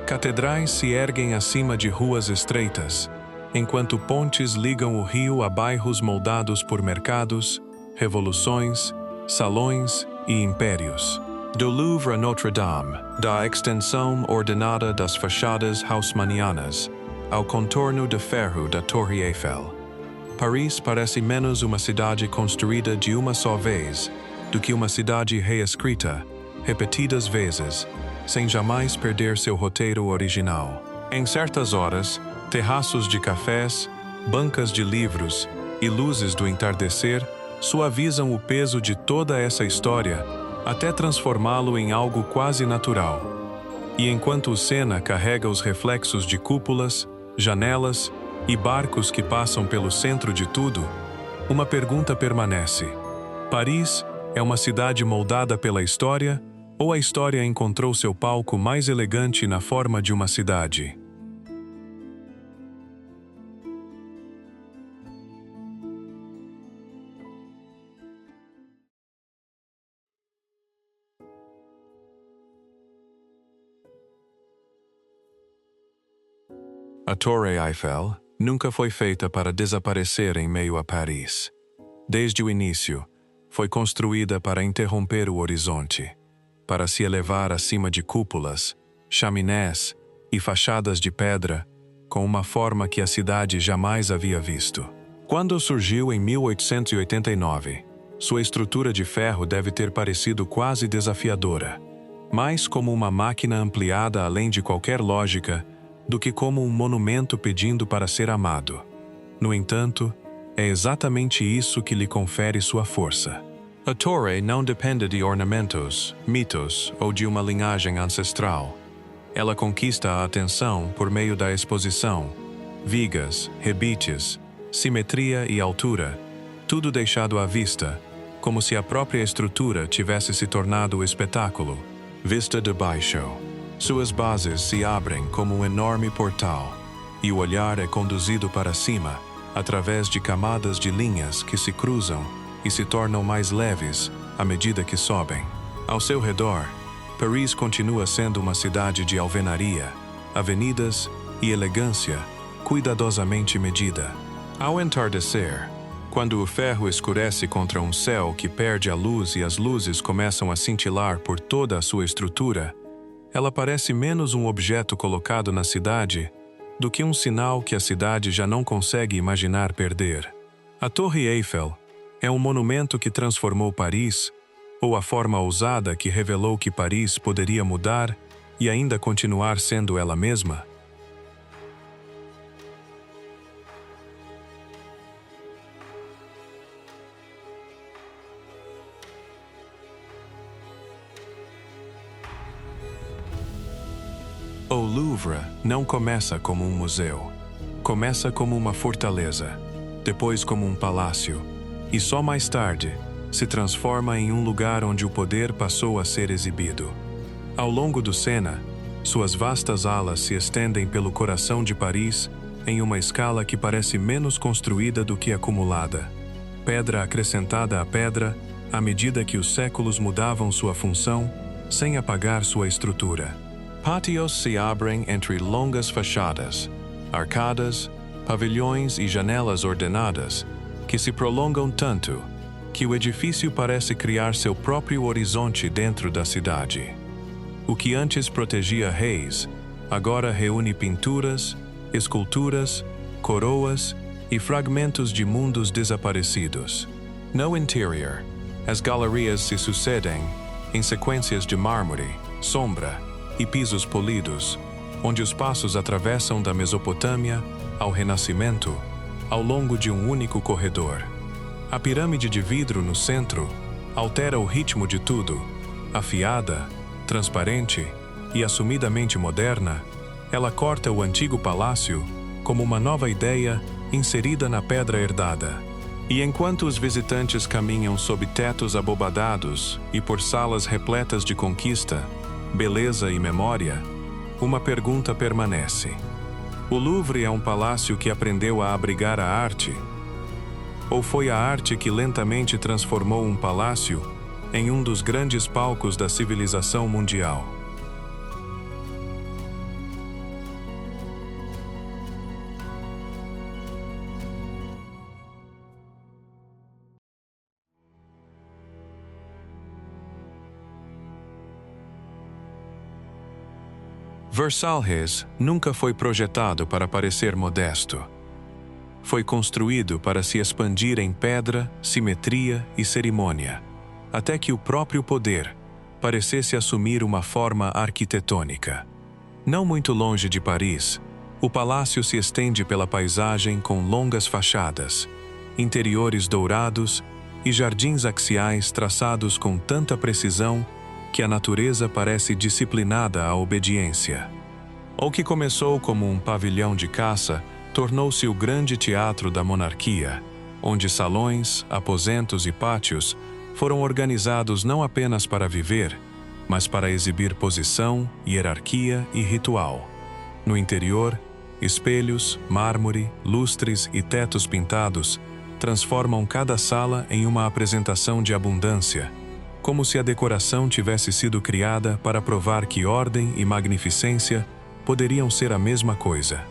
Catedrais se erguem acima de ruas estreitas, enquanto pontes ligam o rio a bairros moldados por mercados, revoluções, salões e impérios. Do Louvre a Notre-Dame, da extensão ordenada das fachadas haussmannianas ao contorno de ferro da Torre Eiffel. Paris parece menos uma cidade construída de uma só vez do que uma cidade reescrita, repetidas vezes, sem jamais perder seu roteiro original. Em certas horas, terraços de cafés, bancas de livros e luzes do entardecer suavizam o peso de toda essa história até transformá-lo em algo quase natural. E enquanto o Sena carrega os reflexos de cúpulas, janelas e barcos que passam pelo centro de tudo, uma pergunta permanece: Paris é uma cidade moldada pela história ou a história encontrou seu palco mais elegante na forma de uma cidade? A Torre Eiffel nunca foi feita para desaparecer em meio a Paris. Desde o início, foi construída para interromper o horizonte, para se elevar acima de cúpulas, chaminés e fachadas de pedra, com uma forma que a cidade jamais havia visto. Quando surgiu em 1889, sua estrutura de ferro deve ter parecido quase desafiadora, mais como uma máquina ampliada além de qualquer lógica do que como um monumento pedindo para ser amado. No entanto, é exatamente isso que lhe confere sua força. A torre não depende de ornamentos, mitos ou de uma linhagem ancestral. Ela conquista a atenção por meio da exposição, vigas, rebites, simetria e altura, tudo deixado à vista, como se a própria estrutura tivesse se tornado o espetáculo. Vista de baixo. Suas bases se abrem como um enorme portal, e o olhar é conduzido para cima, através de camadas de linhas que se cruzam e se tornam mais leves à medida que sobem. Ao seu redor, Paris continua sendo uma cidade de alvenaria, avenidas e elegância cuidadosamente medida. Ao entardecer, quando o ferro escurece contra um céu que perde a luz e as luzes começam a cintilar por toda a sua estrutura, ela parece menos um objeto colocado na cidade do que um sinal que a cidade já não consegue imaginar perder. A Torre Eiffel é um monumento que transformou Paris, ou a forma ousada que revelou que Paris poderia mudar e ainda continuar sendo ela mesma? O Louvre não começa como um museu. Começa como uma fortaleza, depois como um palácio, e só mais tarde se transforma em um lugar onde o poder passou a ser exibido. Ao longo do Sena, suas vastas alas se estendem pelo coração de Paris em uma escala que parece menos construída do que acumulada, pedra acrescentada à pedra à medida que os séculos mudavam sua função sem apagar sua estrutura. Pátios se abrem entre longas fachadas, arcadas, pavilhões e janelas ordenadas, que se prolongam tanto que o edifício parece criar seu próprio horizonte dentro da cidade. O que antes protegia reis, agora reúne pinturas, esculturas, coroas e fragmentos de mundos desaparecidos. No interior, as galerias se sucedem em sequências de mármore, sombra e pisos polidos, onde os passos atravessam da Mesopotâmia ao Renascimento, ao longo de um único corredor. A pirâmide de vidro no centro altera o ritmo de tudo. Afiada, transparente e assumidamente moderna, ela corta o antigo palácio como uma nova ideia inserida na pedra herdada. E enquanto os visitantes caminham sob tetos abobadados e por salas repletas de conquista, beleza e memória, uma pergunta permanece. O Louvre é um palácio que aprendeu a abrigar a arte? Ou foi a arte que lentamente transformou um palácio em um dos grandes palcos da civilização mundial? Versalhes nunca foi projetado para parecer modesto. Foi construído para se expandir em pedra, simetria e cerimônia, até que o próprio poder parecesse assumir uma forma arquitetônica. Não muito longe de Paris, o palácio se estende pela paisagem com longas fachadas, interiores dourados e jardins axiais traçados com tanta precisão que a natureza parece disciplinada à obediência. O que começou como um pavilhão de caça tornou-se o grande teatro da monarquia, onde salões, aposentos e pátios foram organizados não apenas para viver, mas para exibir posição, hierarquia e ritual. No interior, espelhos, mármore, lustres e tetos pintados transformam cada sala em uma apresentação de abundância, como se a decoração tivesse sido criada para provar que ordem e magnificência poderiam ser a mesma coisa.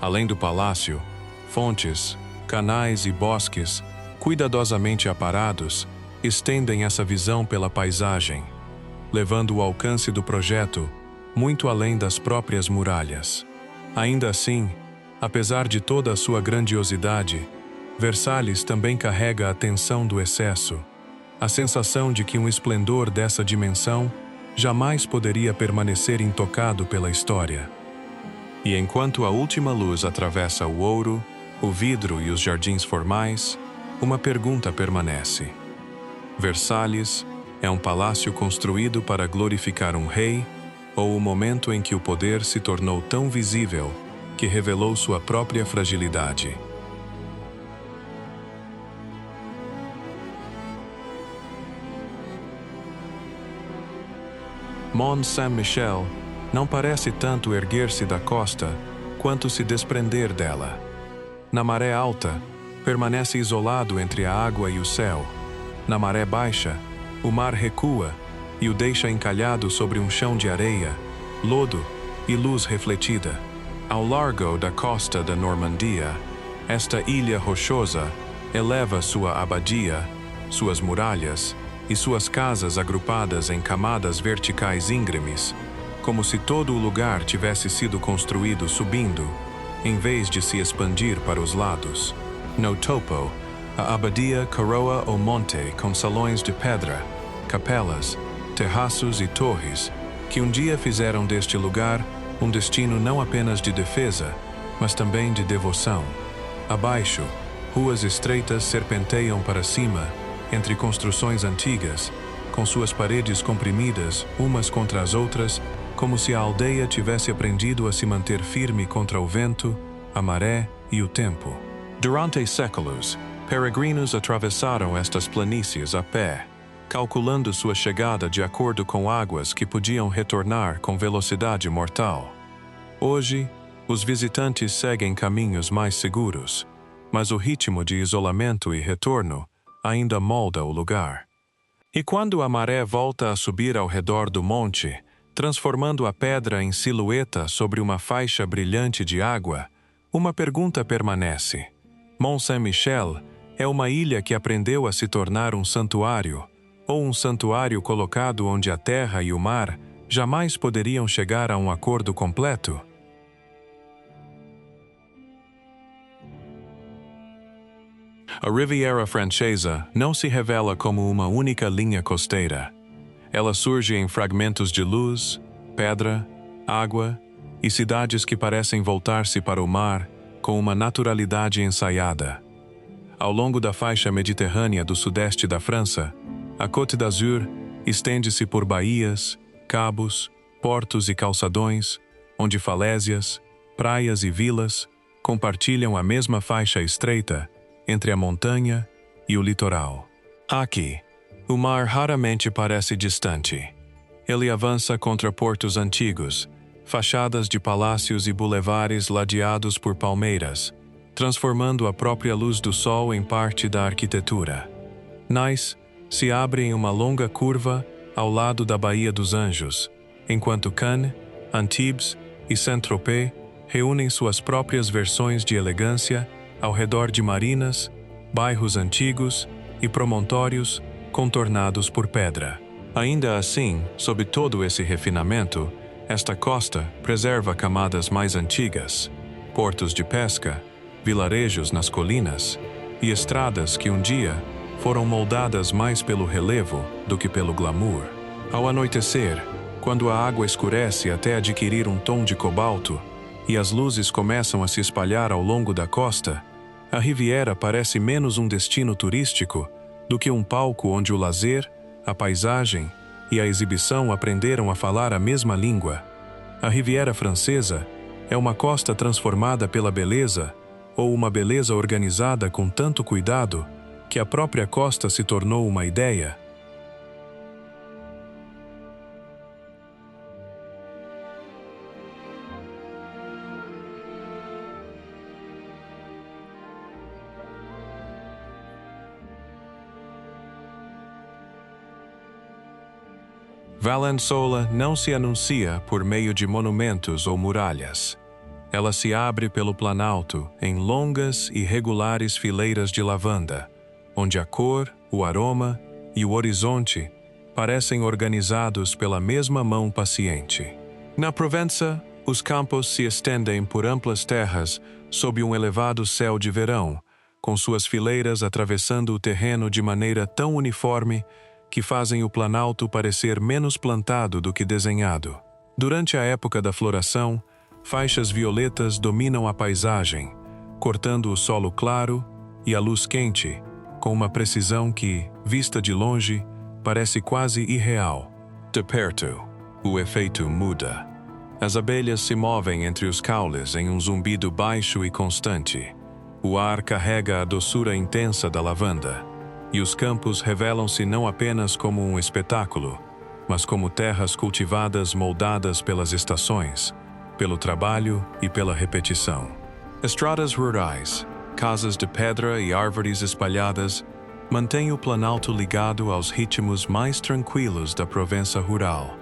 Além do palácio, fontes, canais e bosques, cuidadosamente aparados, estendem essa visão pela paisagem, levando o alcance do projeto muito além das próprias muralhas. Ainda assim, apesar de toda a sua grandiosidade, Versalhes também carrega a tensão do excesso, a sensação de que um esplendor dessa dimensão jamais poderia permanecer intocado pela história. E enquanto a última luz atravessa o ouro, o vidro e os jardins formais, uma pergunta permanece. Versalhes é um palácio construído para glorificar um rei, ou o momento em que o poder se tornou tão visível que revelou sua própria fragilidade? Mont Saint-Michel não parece tanto erguer-se da costa quanto se desprender dela. Na maré alta, permanece isolado entre a água e o céu. Na maré baixa, o mar recua e o deixa encalhado sobre um chão de areia, lodo e luz refletida. Ao largo da costa da Normandia, esta ilha rochosa eleva sua abadia, suas muralhas e suas casas agrupadas em camadas verticais íngremes, como se todo o lugar tivesse sido construído subindo, em vez de se expandir para os lados. No topo, a abadia coroa o monte com salões de pedra, capelas, terraços e torres, que um dia fizeram deste lugar um destino não apenas de defesa, mas também de devoção. Abaixo, ruas estreitas serpenteiam para cima, entre construções antigas, com suas paredes comprimidas umas contra as outras, como se a aldeia tivesse aprendido a se manter firme contra o vento, a maré e o tempo. Durante séculos, peregrinos atravessaram estas planícies a pé, calculando sua chegada de acordo com águas que podiam retornar com velocidade mortal. Hoje, os visitantes seguem caminhos mais seguros, mas o ritmo de isolamento e retorno ainda molda o lugar. E quando a maré volta a subir ao redor do monte, transformando a pedra em silhueta sobre uma faixa brilhante de água, uma pergunta permanece. Mont Saint-Michel é uma ilha que aprendeu a se tornar um santuário, ou um santuário colocado onde a terra e o mar jamais poderiam chegar a um acordo completo? A Riviera Francesa não se revela como uma única linha costeira. Ela surge em fragmentos de luz, pedra, água e cidades que parecem voltar-se para o mar com uma naturalidade ensaiada. Ao longo da faixa mediterrânea do sudeste da França, a Côte d'Azur estende-se por baías, cabos, portos e calçadões, onde falésias, praias e vilas compartilham a mesma faixa estreita entre a montanha e o litoral. Aqui, o mar raramente parece distante. Ele avança contra portos antigos, fachadas de palácios e bulevares ladeados por palmeiras, transformando a própria luz do sol em parte da arquitetura. Nice se abre em uma longa curva ao lado da Baía dos Anjos, enquanto Cannes, Antibes e Saint-Tropez reúnem suas próprias versões de elegância ao redor de marinas, bairros antigos e promontórios contornados por pedra. Ainda assim, sob todo esse refinamento, esta costa preserva camadas mais antigas, portos de pesca, vilarejos nas colinas e estradas que um dia foram moldadas mais pelo relevo do que pelo glamour. Ao anoitecer, quando a água escurece até adquirir um tom de cobalto e as luzes começam a se espalhar ao longo da costa, a Riviera parece menos um destino turístico do que um palco onde o lazer, a paisagem e a exibição aprenderam a falar a mesma língua. A Riviera Francesa é uma costa transformada pela beleza, ou uma beleza organizada com tanto cuidado que a própria costa se tornou uma ideia. Valençola não se anuncia por meio de monumentos ou muralhas. Ela se abre pelo planalto em longas e regulares fileiras de lavanda, onde a cor, o aroma e o horizonte parecem organizados pela mesma mão paciente. Na Provença, os campos se estendem por amplas terras sob um elevado céu de verão, com suas fileiras atravessando o terreno de maneira tão uniforme que fazem o planalto parecer menos plantado do que desenhado. Durante a época da floração, faixas violetas dominam a paisagem, cortando o solo claro e a luz quente, com uma precisão que, vista de longe, parece quase irreal. De perto, o efeito muda. As abelhas se movem entre os caules em um zumbido baixo e constante. O ar carrega a doçura intensa da lavanda, e os campos revelam-se não apenas como um espetáculo, mas como terras cultivadas moldadas pelas estações, pelo trabalho e pela repetição. Estradas rurais, casas de pedra e árvores espalhadas mantêm o planalto ligado aos ritmos mais tranquilos da Provença rural,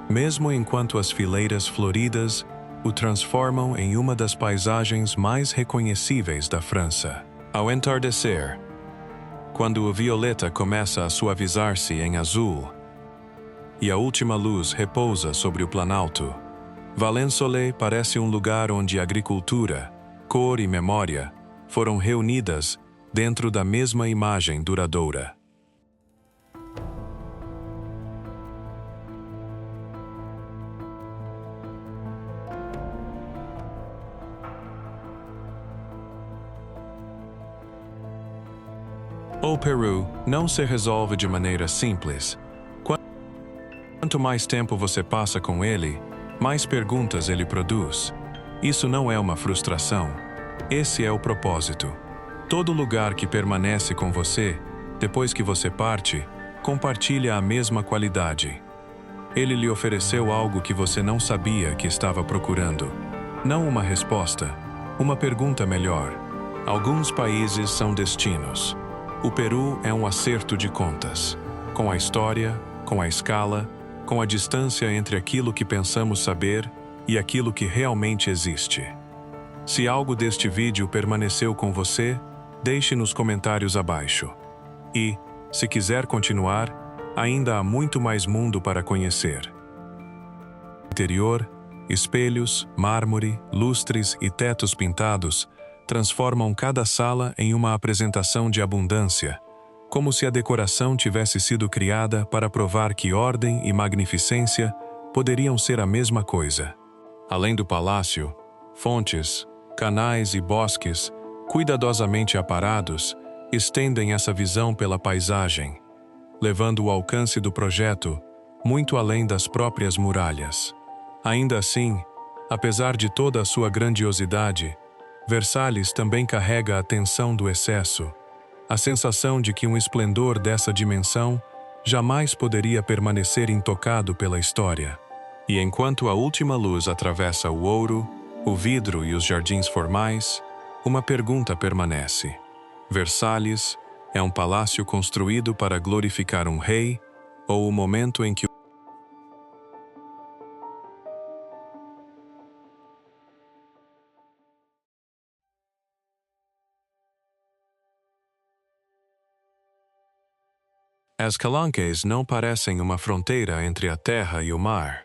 mesmo enquanto as fileiras floridas o transformam em uma das paisagens mais reconhecíveis da França. Ao entardecer, quando o violeta começa a suavizar-se em azul e a última luz repousa sobre o planalto, Valençollet parece um lugar onde agricultura, cor e memória foram reunidas dentro da mesma imagem duradoura. O Peru não se resolve de maneira simples. Quanto mais tempo você passa com ele, mais perguntas ele produz. Isso não é uma frustração. Esse é o propósito. Todo lugar que permanece com você, depois que você parte, compartilha a mesma qualidade. Ele lhe ofereceu algo que você não sabia que estava procurando. Não uma resposta, uma pergunta melhor. Alguns países são destinos. O Peru é um acerto de contas, com a história, com a escala, com a distância entre aquilo que pensamos saber e aquilo que realmente existe. Se algo deste vídeo permaneceu com você, deixe nos comentários abaixo. E, se quiser continuar, ainda há muito mais mundo para conhecer. Interior, espelhos, mármore, lustres e tetos pintados transformam cada sala em uma apresentação de abundância, como se a decoração tivesse sido criada para provar que ordem e magnificência poderiam ser a mesma coisa. Além do palácio, fontes, canais e bosques, cuidadosamente aparados, estendem essa visão pela paisagem, levando o alcance do projeto muito além das próprias muralhas. Ainda assim, apesar de toda a sua grandiosidade, Versalhes também carrega a tensão do excesso, a sensação de que um esplendor dessa dimensão jamais poderia permanecer intocado pela história. E enquanto a última luz atravessa o ouro, o vidro e os jardins formais, uma pergunta permanece. Versalhes é um palácio construído para glorificar um rei, ou o momento em que As Calanques não parecem uma fronteira entre a terra e o mar.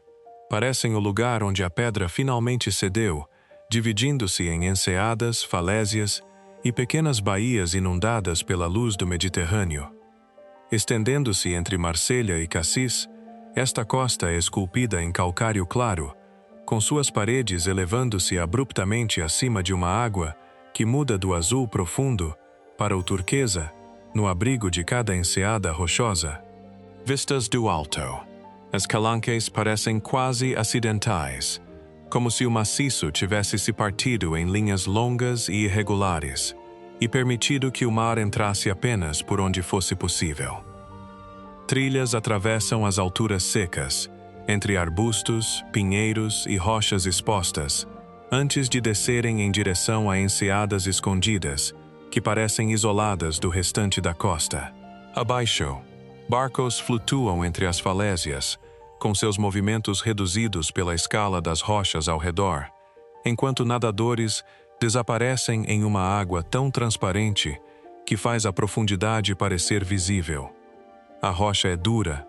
Parecem o lugar onde a pedra finalmente cedeu, dividindo-se em enseadas, falésias e pequenas baías inundadas pela luz do Mediterrâneo. Estendendo-se entre Marselha e Cassis, esta costa é esculpida em calcário claro, com suas paredes elevando-se abruptamente acima de uma água que muda do azul profundo para o turquesa, no abrigo de cada enseada rochosa. Vistas do alto. As Calanques parecem quase acidentais, como se o maciço tivesse se partido em linhas longas e irregulares, e permitido que o mar entrasse apenas por onde fosse possível. Trilhas atravessam as alturas secas, entre arbustos, pinheiros e rochas expostas, antes de descerem em direção a enseadas escondidas, que parecem isoladas do restante da costa. Abaixo, barcos flutuam entre as falésias, com seus movimentos reduzidos pela escala das rochas ao redor, enquanto nadadores desaparecem em uma água tão transparente que faz a profundidade parecer visível. A rocha é dura,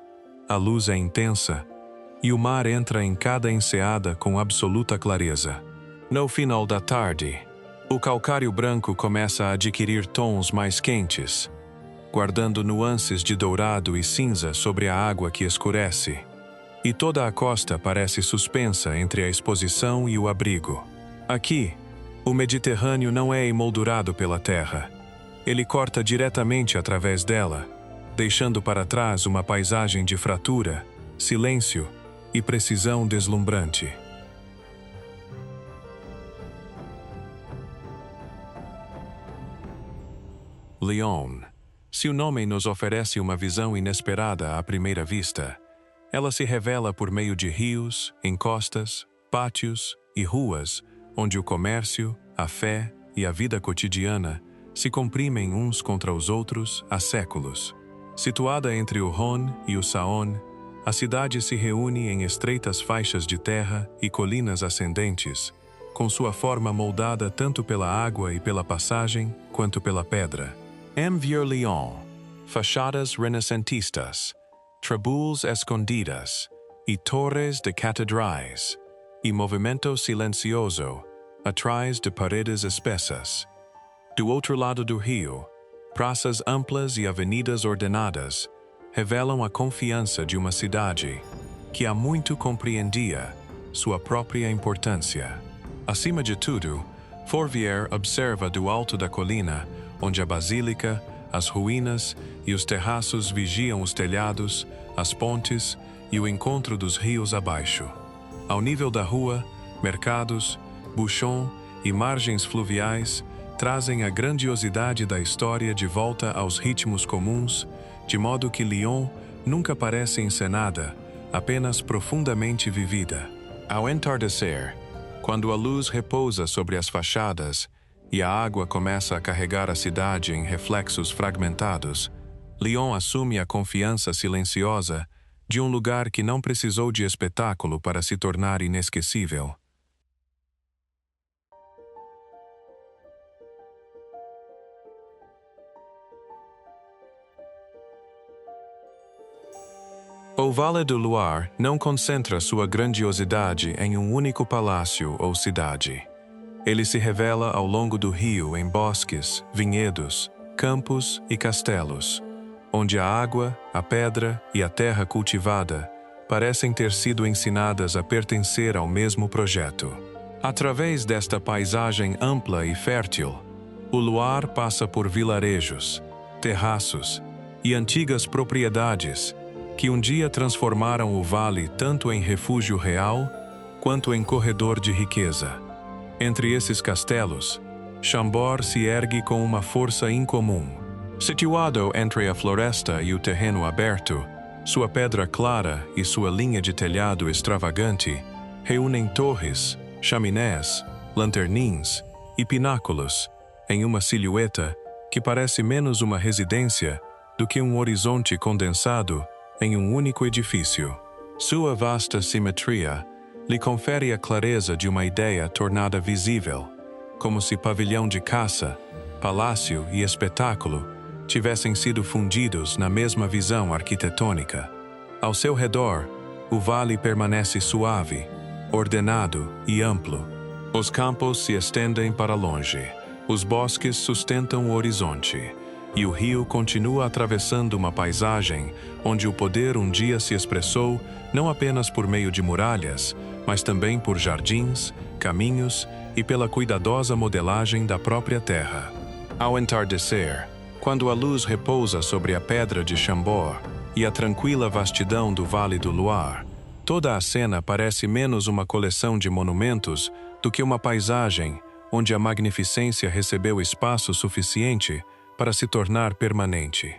a luz é intensa, e o mar entra em cada enseada com absoluta clareza. No final da tarde, o calcário branco começa a adquirir tons mais quentes, guardando nuances de dourado e cinza sobre a água que escurece, e toda a costa parece suspensa entre a exposição e o abrigo. Aqui, o Mediterrâneo não é emoldurado pela terra. Ele corta diretamente através dela, deixando para trás uma paisagem de fratura, silêncio e precisão deslumbrante. Lyon. Se o nome nos oferece uma visão inesperada à primeira vista, ela se revela por meio de rios, encostas, pátios e ruas, onde o comércio, a fé e a vida cotidiana se comprimem uns contra os outros há séculos. Situada entre o Rhône e o Saône, a cidade se reúne em estreitas faixas de terra e colinas ascendentes, com sua forma moldada tanto pela água e pela passagem, quanto pela pedra. Vieux-Lyon, fachadas renascentistas, trabuls escondidas e torres de catedrais, e movimento silencioso atrás de paredes espessas. Do outro lado do rio, praças amplas e avenidas ordenadas revelam a confiança de uma cidade que há muito compreendia sua própria importância. Acima de tudo, Fourvière observa do alto da colina, onde a basílica, as ruínas e os terraços vigiam os telhados, as pontes e o encontro dos rios abaixo. Ao nível da rua, mercados, bouchons e margens fluviais trazem a grandiosidade da história de volta aos ritmos comuns, de modo que Lyon nunca parece encenada, apenas profundamente vivida. Ao entardecer, quando a luz repousa sobre as fachadas e a água começa a carregar a cidade em reflexos fragmentados, Lyon assume a confiança silenciosa de um lugar que não precisou de espetáculo para se tornar inesquecível. O Vale do Loire não concentra sua grandiosidade em um único palácio ou cidade. Ele se revela ao longo do rio em bosques, vinhedos, campos e castelos, onde a água, a pedra e a terra cultivada parecem ter sido ensinadas a pertencer ao mesmo projeto. Através desta paisagem ampla e fértil, o Loire passa por vilarejos, terraços e antigas propriedades que um dia transformaram o vale tanto em refúgio real quanto em corredor de riqueza. Entre esses castelos, Chambord se ergue com uma força incomum. Situado entre a floresta e o terreno aberto, sua pedra clara e sua linha de telhado extravagante reúnem torres, chaminés, lanternins e pináculos em uma silhueta que parece menos uma residência do que um horizonte condensado em um único edifício. Sua vasta simetria lhe confere a clareza de uma ideia tornada visível, como se pavilhão de caça, palácio e espetáculo tivessem sido fundidos na mesma visão arquitetônica. Ao seu redor, o vale permanece suave, ordenado e amplo. Os campos se estendem para longe, os bosques sustentam o horizonte, e o rio continua atravessando uma paisagem onde o poder um dia se expressou não apenas por meio de muralhas, mas também por jardins, caminhos e pela cuidadosa modelagem da própria terra. Ao entardecer, quando a luz repousa sobre a pedra de Chambord e a tranquila vastidão do Vale do Loire, toda a cena parece menos uma coleção de monumentos do que uma paisagem onde a magnificência recebeu espaço suficiente para se tornar permanente.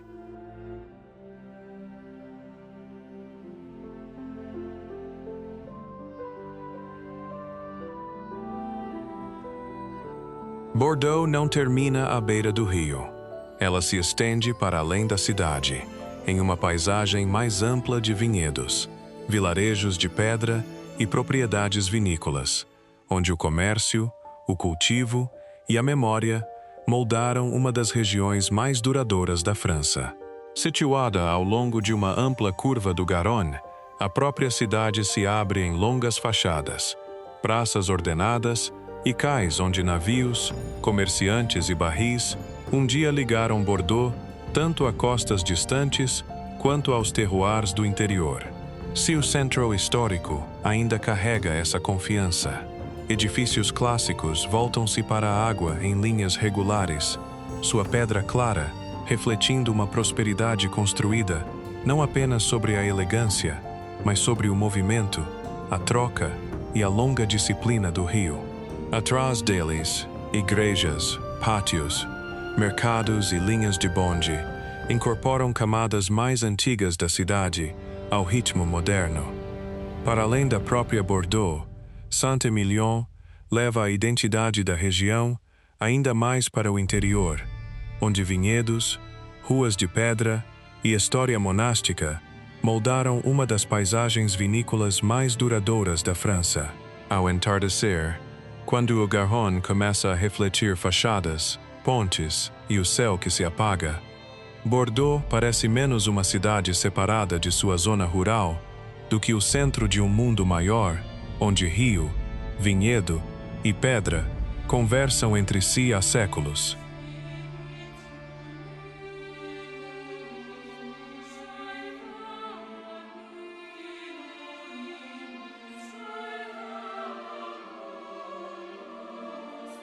Bordeaux não termina à beira do rio. Ela se estende para além da cidade, em uma paisagem mais ampla de vinhedos, vilarejos de pedra e propriedades vinícolas, onde o comércio, o cultivo e a memória moldaram uma das regiões mais duradouras da França. Situada ao longo de uma ampla curva do Garonne, a própria cidade se abre em longas fachadas, praças ordenadas e cais onde navios, comerciantes e barris um dia ligaram Bordeaux tanto a costas distantes quanto aos terroirs do interior. Seu centro histórico ainda carrega essa confiança. Edifícios clássicos voltam-se para a água em linhas regulares, sua pedra clara refletindo uma prosperidade construída não apenas sobre a elegância, mas sobre o movimento, a troca e a longa disciplina do rio. Atrás deles, igrejas, pátios, mercados e linhas de bonde incorporam camadas mais antigas da cidade ao ritmo moderno. Para além da própria Bordeaux, Saint-Émilion leva a identidade da região ainda mais para o interior, onde vinhedos, ruas de pedra e história monástica moldaram uma das paisagens vinícolas mais duradouras da França. Ao entardecer, quando o Garonne começa a refletir fachadas, pontes e o céu que se apaga, Bordeaux parece menos uma cidade separada de sua zona rural do que o centro de um mundo maior, onde rio, vinhedo e pedra conversam entre si há séculos.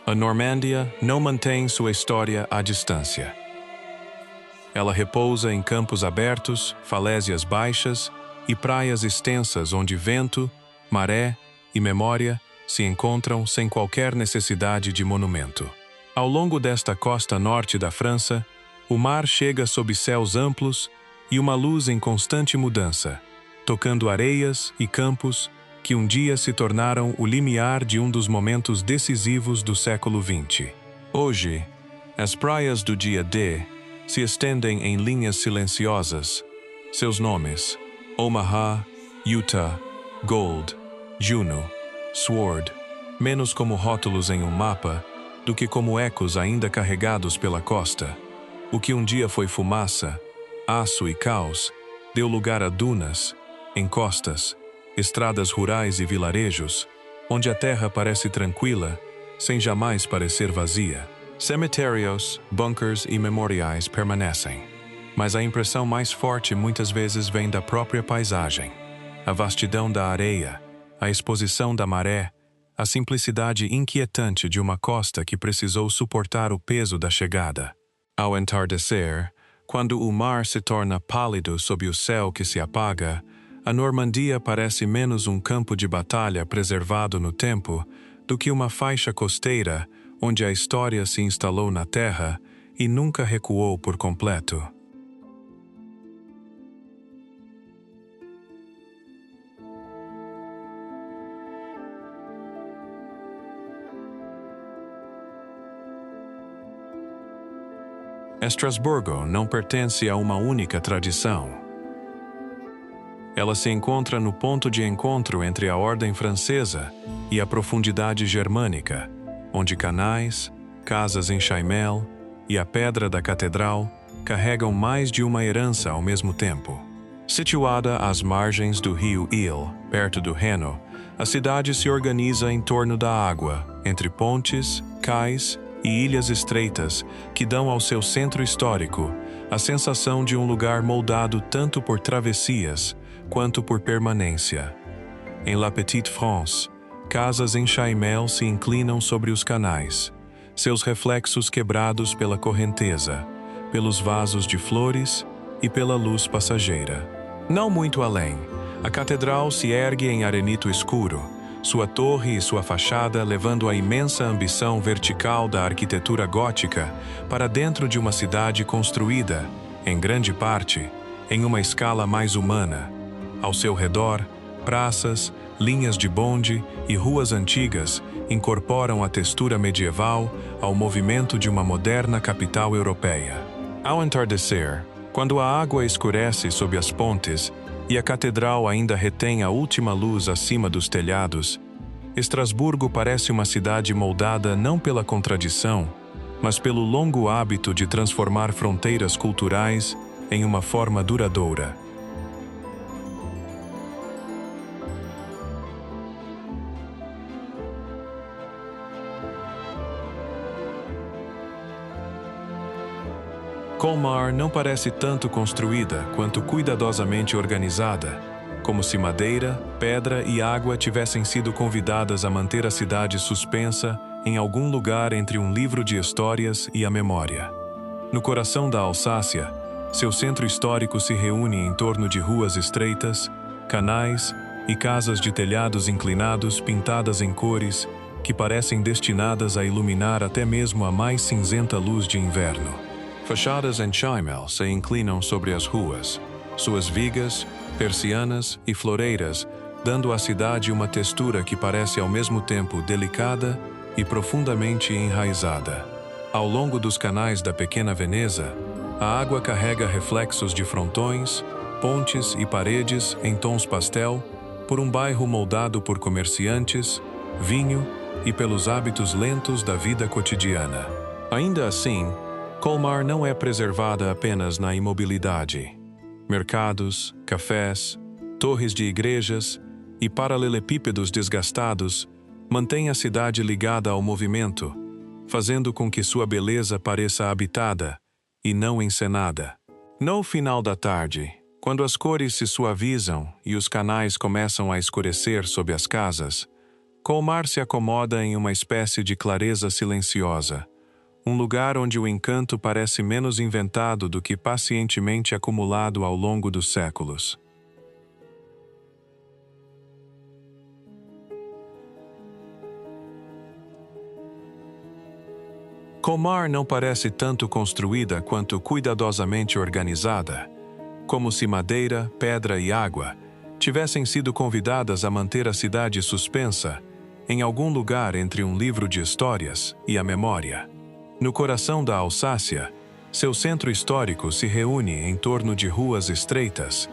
A Normandia não mantém sua história à distância. Ela repousa em campos abertos, falésias baixas e praias extensas onde vento, maré e memória se encontram sem qualquer necessidade de monumento. Ao longo desta costa norte da França, o mar chega sob céus amplos e uma luz em constante mudança, tocando areias e campos que um dia se tornaram o limiar de um dos momentos decisivos do século XX. Hoje, as praias do dia D se estendem em linhas silenciosas. Seus nomes: Omaha, Utah, Gold, Juno, Sword, menos como rótulos em um mapa do que como ecos ainda carregados pela costa. O que um dia foi fumaça, aço e caos, deu lugar a dunas, encostas, estradas rurais e vilarejos, onde a terra parece tranquila, sem jamais parecer vazia. Cemitérios, bunkers e memoriais permanecem, mas a impressão mais forte muitas vezes vem da própria paisagem. A vastidão da areia, a exposição da maré, a simplicidade inquietante de uma costa que precisou suportar o peso da chegada. Ao entardecer, quando o mar se torna pálido sob o céu que se apaga, a Normandia parece menos um campo de batalha preservado no tempo do que uma faixa costeira onde a história se instalou na terra e nunca recuou por completo. Estrasburgo não pertence a uma única tradição. Ela se encontra no ponto de encontro entre a ordem francesa e a profundidade germânica, onde canais, casas em Chaimel e a pedra da catedral carregam mais de uma herança ao mesmo tempo. Situada às margens do rio Ile, perto do Reno, a cidade se organiza em torno da água, entre pontes, cais e ilhas estreitas que dão ao seu centro histórico a sensação de um lugar moldado tanto por travessias quanto por permanência. Em La Petite France, casas em Chaimel se inclinam sobre os canais, seus reflexos quebrados pela correnteza, pelos vasos de flores e pela luz passageira. Não muito além, a catedral se ergue em arenito escuro, sua torre e sua fachada levando a imensa ambição vertical da arquitetura gótica para dentro de uma cidade construída, em grande parte, em uma escala mais humana. Ao seu redor, praças, linhas de bonde e ruas antigas incorporam a textura medieval ao movimento de uma moderna capital europeia. Ao entardecer, quando a água escurece sob as pontes e a catedral ainda retém a última luz acima dos telhados, Estrasburgo parece uma cidade moldada não pela contradição, mas pelo longo hábito de transformar fronteiras culturais em uma forma duradoura. Colmar não parece tanto construída quanto cuidadosamente organizada, como se madeira, pedra e água tivessem sido convidadas a manter a cidade suspensa em algum lugar entre um livro de histórias e a memória. No coração da Alsácia, seu centro histórico se reúne em torno de ruas estreitas, canais e casas de telhados inclinados pintadas em cores que parecem destinadas a iluminar até mesmo a mais cinzenta luz de inverno. Fachadas em chaimel se inclinam sobre as ruas, suas vigas, persianas e floreiras, dando à cidade uma textura que parece ao mesmo tempo delicada e profundamente enraizada. Ao longo dos canais da pequena Veneza, a água carrega reflexos de frontões, pontes e paredes em tons pastel, por um bairro moldado por comerciantes, vinho e pelos hábitos lentos da vida cotidiana. Ainda assim, Colmar não é preservada apenas na imobilidade. Mercados, cafés, torres de igrejas e paralelepípedos desgastados mantêm a cidade ligada ao movimento, fazendo com que sua beleza pareça habitada e não encenada. No final da tarde, quando as cores se suavizam e os canais começam a escurecer sob as casas, Colmar se acomoda em uma espécie de clareza silenciosa, um lugar onde o encanto parece menos inventado do que pacientemente acumulado ao longo dos séculos. Colmar não parece tanto construída quanto cuidadosamente organizada, como se madeira, pedra e água tivessem sido convidadas a manter a cidade suspensa em algum lugar entre um livro de histórias e a memória. No coração da Alsácia, seu centro histórico se reúne em torno de ruas estreitas,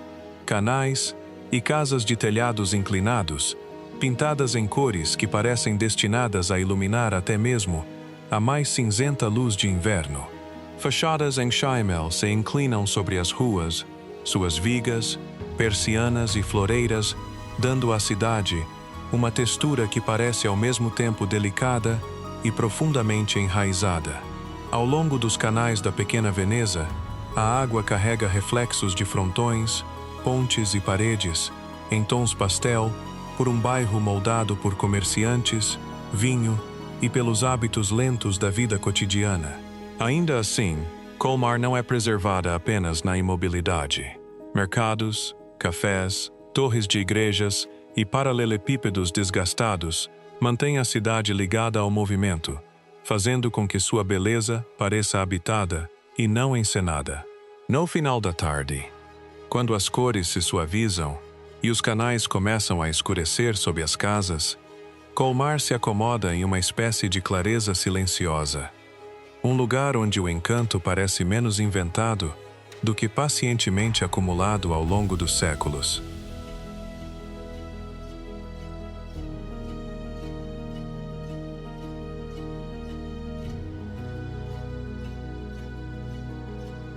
canais e casas de telhados inclinados, pintadas em cores que parecem destinadas a iluminar até mesmo a mais cinzenta luz de inverno. Fachadas em chaimel se inclinam sobre as ruas, suas vigas, persianas e floreiras, dando à cidade uma textura que parece ao mesmo tempo delicada e profundamente enraizada. Ao longo dos canais da pequena Veneza, a água carrega reflexos de frontões, pontes e paredes, em tons pastel, por um bairro moldado por comerciantes, vinho e pelos hábitos lentos da vida cotidiana. Ainda assim, Colmar não é preservada apenas na imobilidade. Mercados, cafés, torres de igrejas e paralelepípedos desgastados mantém a cidade ligada ao movimento, fazendo com que sua beleza pareça habitada e não encenada. No final da tarde, quando as cores se suavizam e os canais começam a escurecer sob as casas, Colmar se acomoda em uma espécie de clareza silenciosa, um lugar onde o encanto parece menos inventado do que pacientemente acumulado ao longo dos séculos.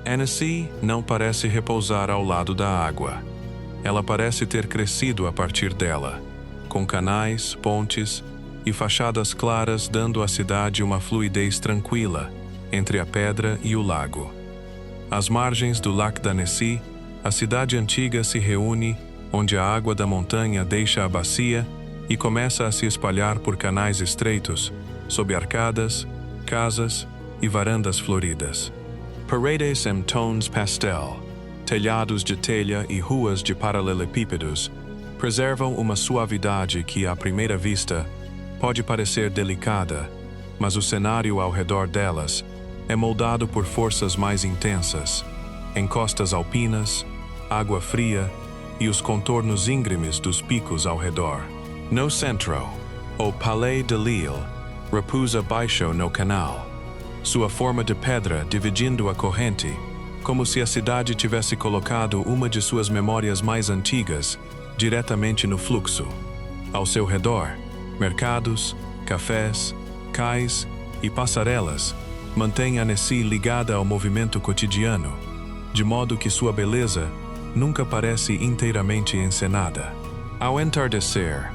Annecy não parece repousar ao lado da água. Ela parece ter crescido a partir dela, com canais, pontes e fachadas claras dando à cidade uma fluidez tranquila entre a pedra e o lago. Às margens do Lac d'Annecy, a cidade antiga se reúne onde a água da montanha deixa a bacia e começa a se espalhar por canais estreitos, sob arcadas, casas e varandas floridas. Paredes em tons pastel, telhados de telha e ruas de paralelepípedos preservam uma suavidade que, à primeira vista, pode parecer delicada, mas o cenário ao redor delas é moldado por forças mais intensas, encostas alpinas, água fria e os contornos íngremes dos picos ao redor. No centro, o Palais de Lille repousa baixo no canal, sua forma de pedra dividindo a corrente, como se a cidade tivesse colocado uma de suas memórias mais antigas diretamente no fluxo. Ao seu redor, Mercados, cafés, cais e passarelas mantêm Annecy ligada ao movimento cotidiano, de modo que sua beleza nunca parece inteiramente encenada. Ao entardecer,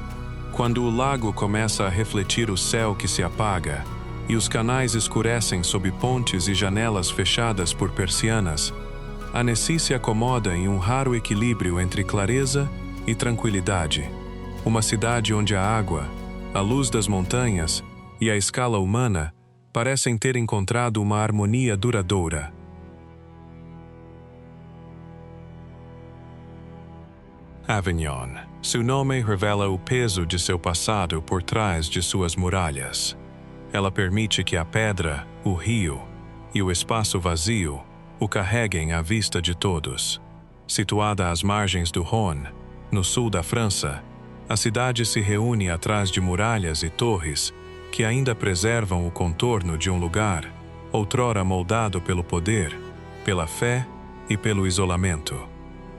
quando o lago começa a refletir o céu que se apaga e os canais escurecem sob pontes e janelas fechadas por persianas, Annecy se acomoda em um raro equilíbrio entre clareza e tranquilidade. Uma cidade onde a água, a luz das montanhas e a escala humana parecem ter encontrado uma harmonia duradoura. Avignon. Seu nome revela o peso de seu passado por trás de suas muralhas. Ela permite que a pedra, o rio e o espaço vazio o carreguem à vista de todos. Situada às margens do Rhône, no sul da França, a cidade se reúne atrás de muralhas e torres que ainda preservam o contorno de um lugar, outrora moldado pelo poder, pela fé e pelo isolamento.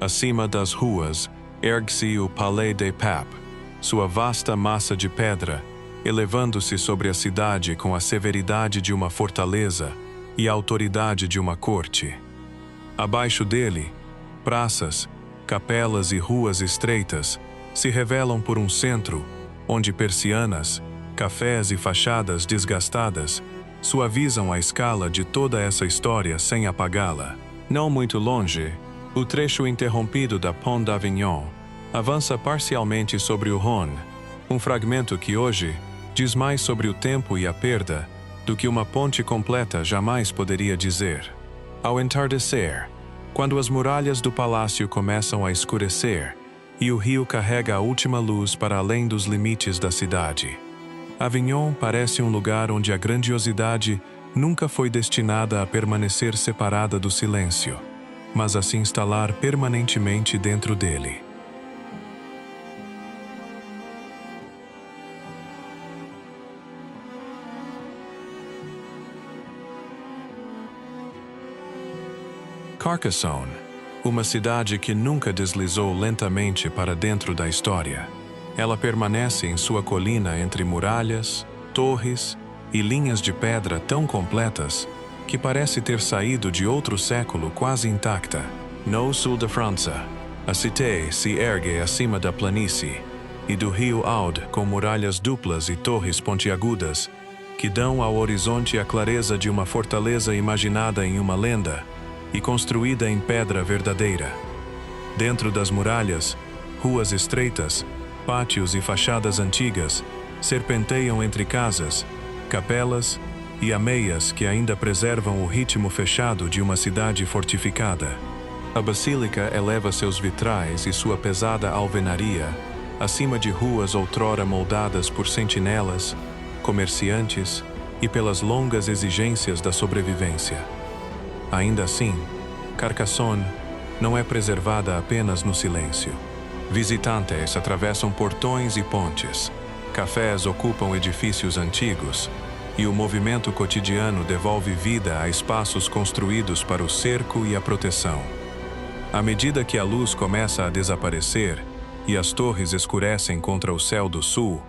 Acima das ruas, ergue-se o Palais des Papes, sua vasta massa de pedra, elevando-se sobre a cidade com a severidade de uma fortaleza e a autoridade de uma corte. Abaixo dele, praças, capelas e ruas estreitas se revelam por um centro, onde persianas, cafés e fachadas desgastadas suavizam a escala de toda essa história sem apagá-la. Não muito longe, o trecho interrompido da Pont d'Avignon avança parcialmente sobre o Rhône, um fragmento que hoje diz mais sobre o tempo e a perda do que uma ponte completa jamais poderia dizer. Ao entardecer, quando as muralhas do palácio começam a escurecer e o rio carrega a última luz para além dos limites da cidade, Avignon parece um lugar onde a grandiosidade nunca foi destinada a permanecer separada do silêncio, mas a se instalar permanentemente dentro dele. Carcassonne, uma cidade que nunca deslizou lentamente para dentro da história. Ela permanece em sua colina entre muralhas, torres e linhas de pedra tão completas que parece ter saído de outro século quase intacta. No sul da França, a Cité se ergue acima da planície e do rio Aude com muralhas duplas e torres pontiagudas que dão ao horizonte a clareza de uma fortaleza imaginada em uma lenda e construída em pedra verdadeira. Dentro das muralhas, ruas estreitas, pátios e fachadas antigas serpenteiam entre casas, capelas e ameias que ainda preservam o ritmo fechado de uma cidade fortificada. A basílica eleva seus vitrais e sua pesada alvenaria acima de ruas outrora moldadas por sentinelas, comerciantes e pelas longas exigências da sobrevivência. Ainda assim, Carcassonne não é preservada apenas no silêncio. Visitantes atravessam portões e pontes, cafés ocupam edifícios antigos, e o movimento cotidiano devolve vida a espaços construídos para o cerco e a proteção. À medida que a luz começa a desaparecer e as torres escurecem contra o céu do sul,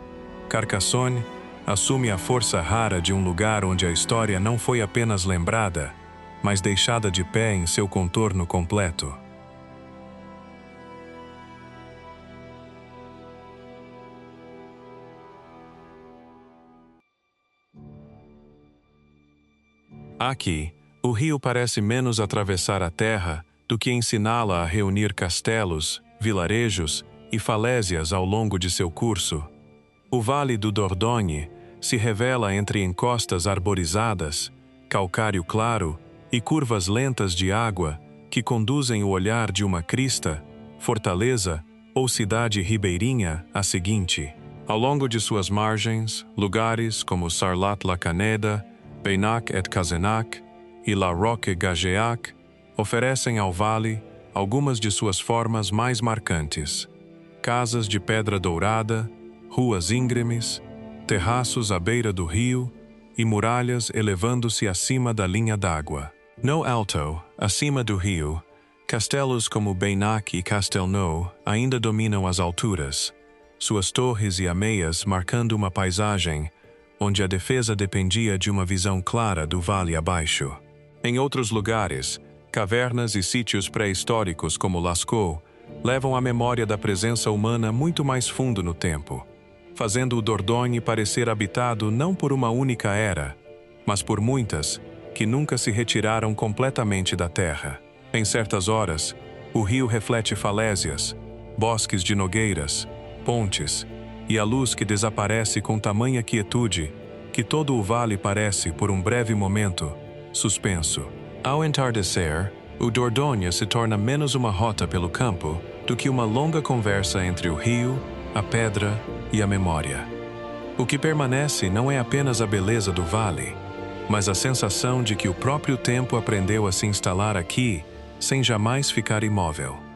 Carcassonne assume a força rara de um lugar onde a história não foi apenas lembrada, mas deixada de pé em seu contorno completo. Aqui, o rio parece menos atravessar a terra do que ensiná-la a reunir castelos, vilarejos e falésias ao longo de seu curso. O Vale do Dordogne se revela entre encostas arborizadas, calcário claro e curvas lentas de água que conduzem o olhar de uma crista, fortaleza ou cidade ribeirinha à seguinte. Ao longo de suas margens, lugares como Sarlat-la-Canéda, Paynac-et-Cazenac e La Roque-Gageac oferecem ao vale algumas de suas formas mais marcantes. Casas de pedra dourada, ruas íngremes, terraços à beira do rio e muralhas elevando-se acima da linha d'água. No alto, acima do rio, castelos como Baynac e Castelnau ainda dominam as alturas, suas torres e ameias marcando uma paisagem onde a defesa dependia de uma visão clara do vale abaixo. Em outros lugares, cavernas e sítios pré-históricos como Lascaux levam a memória da presença humana muito mais fundo no tempo, fazendo o Dordogne parecer habitado não por uma única era, mas por muitas que nunca se retiraram completamente da terra. Em certas horas, o rio reflete falésias, bosques de nogueiras, pontes, e a luz que desaparece com tamanha quietude que todo o vale parece, por um breve momento, suspenso. Ao entardecer, o Dordogne se torna menos uma rota pelo campo do que uma longa conversa entre o rio, a pedra e a memória. O que permanece não é apenas a beleza do vale, mas a sensação de que o próprio tempo aprendeu a se instalar aqui sem jamais ficar imóvel.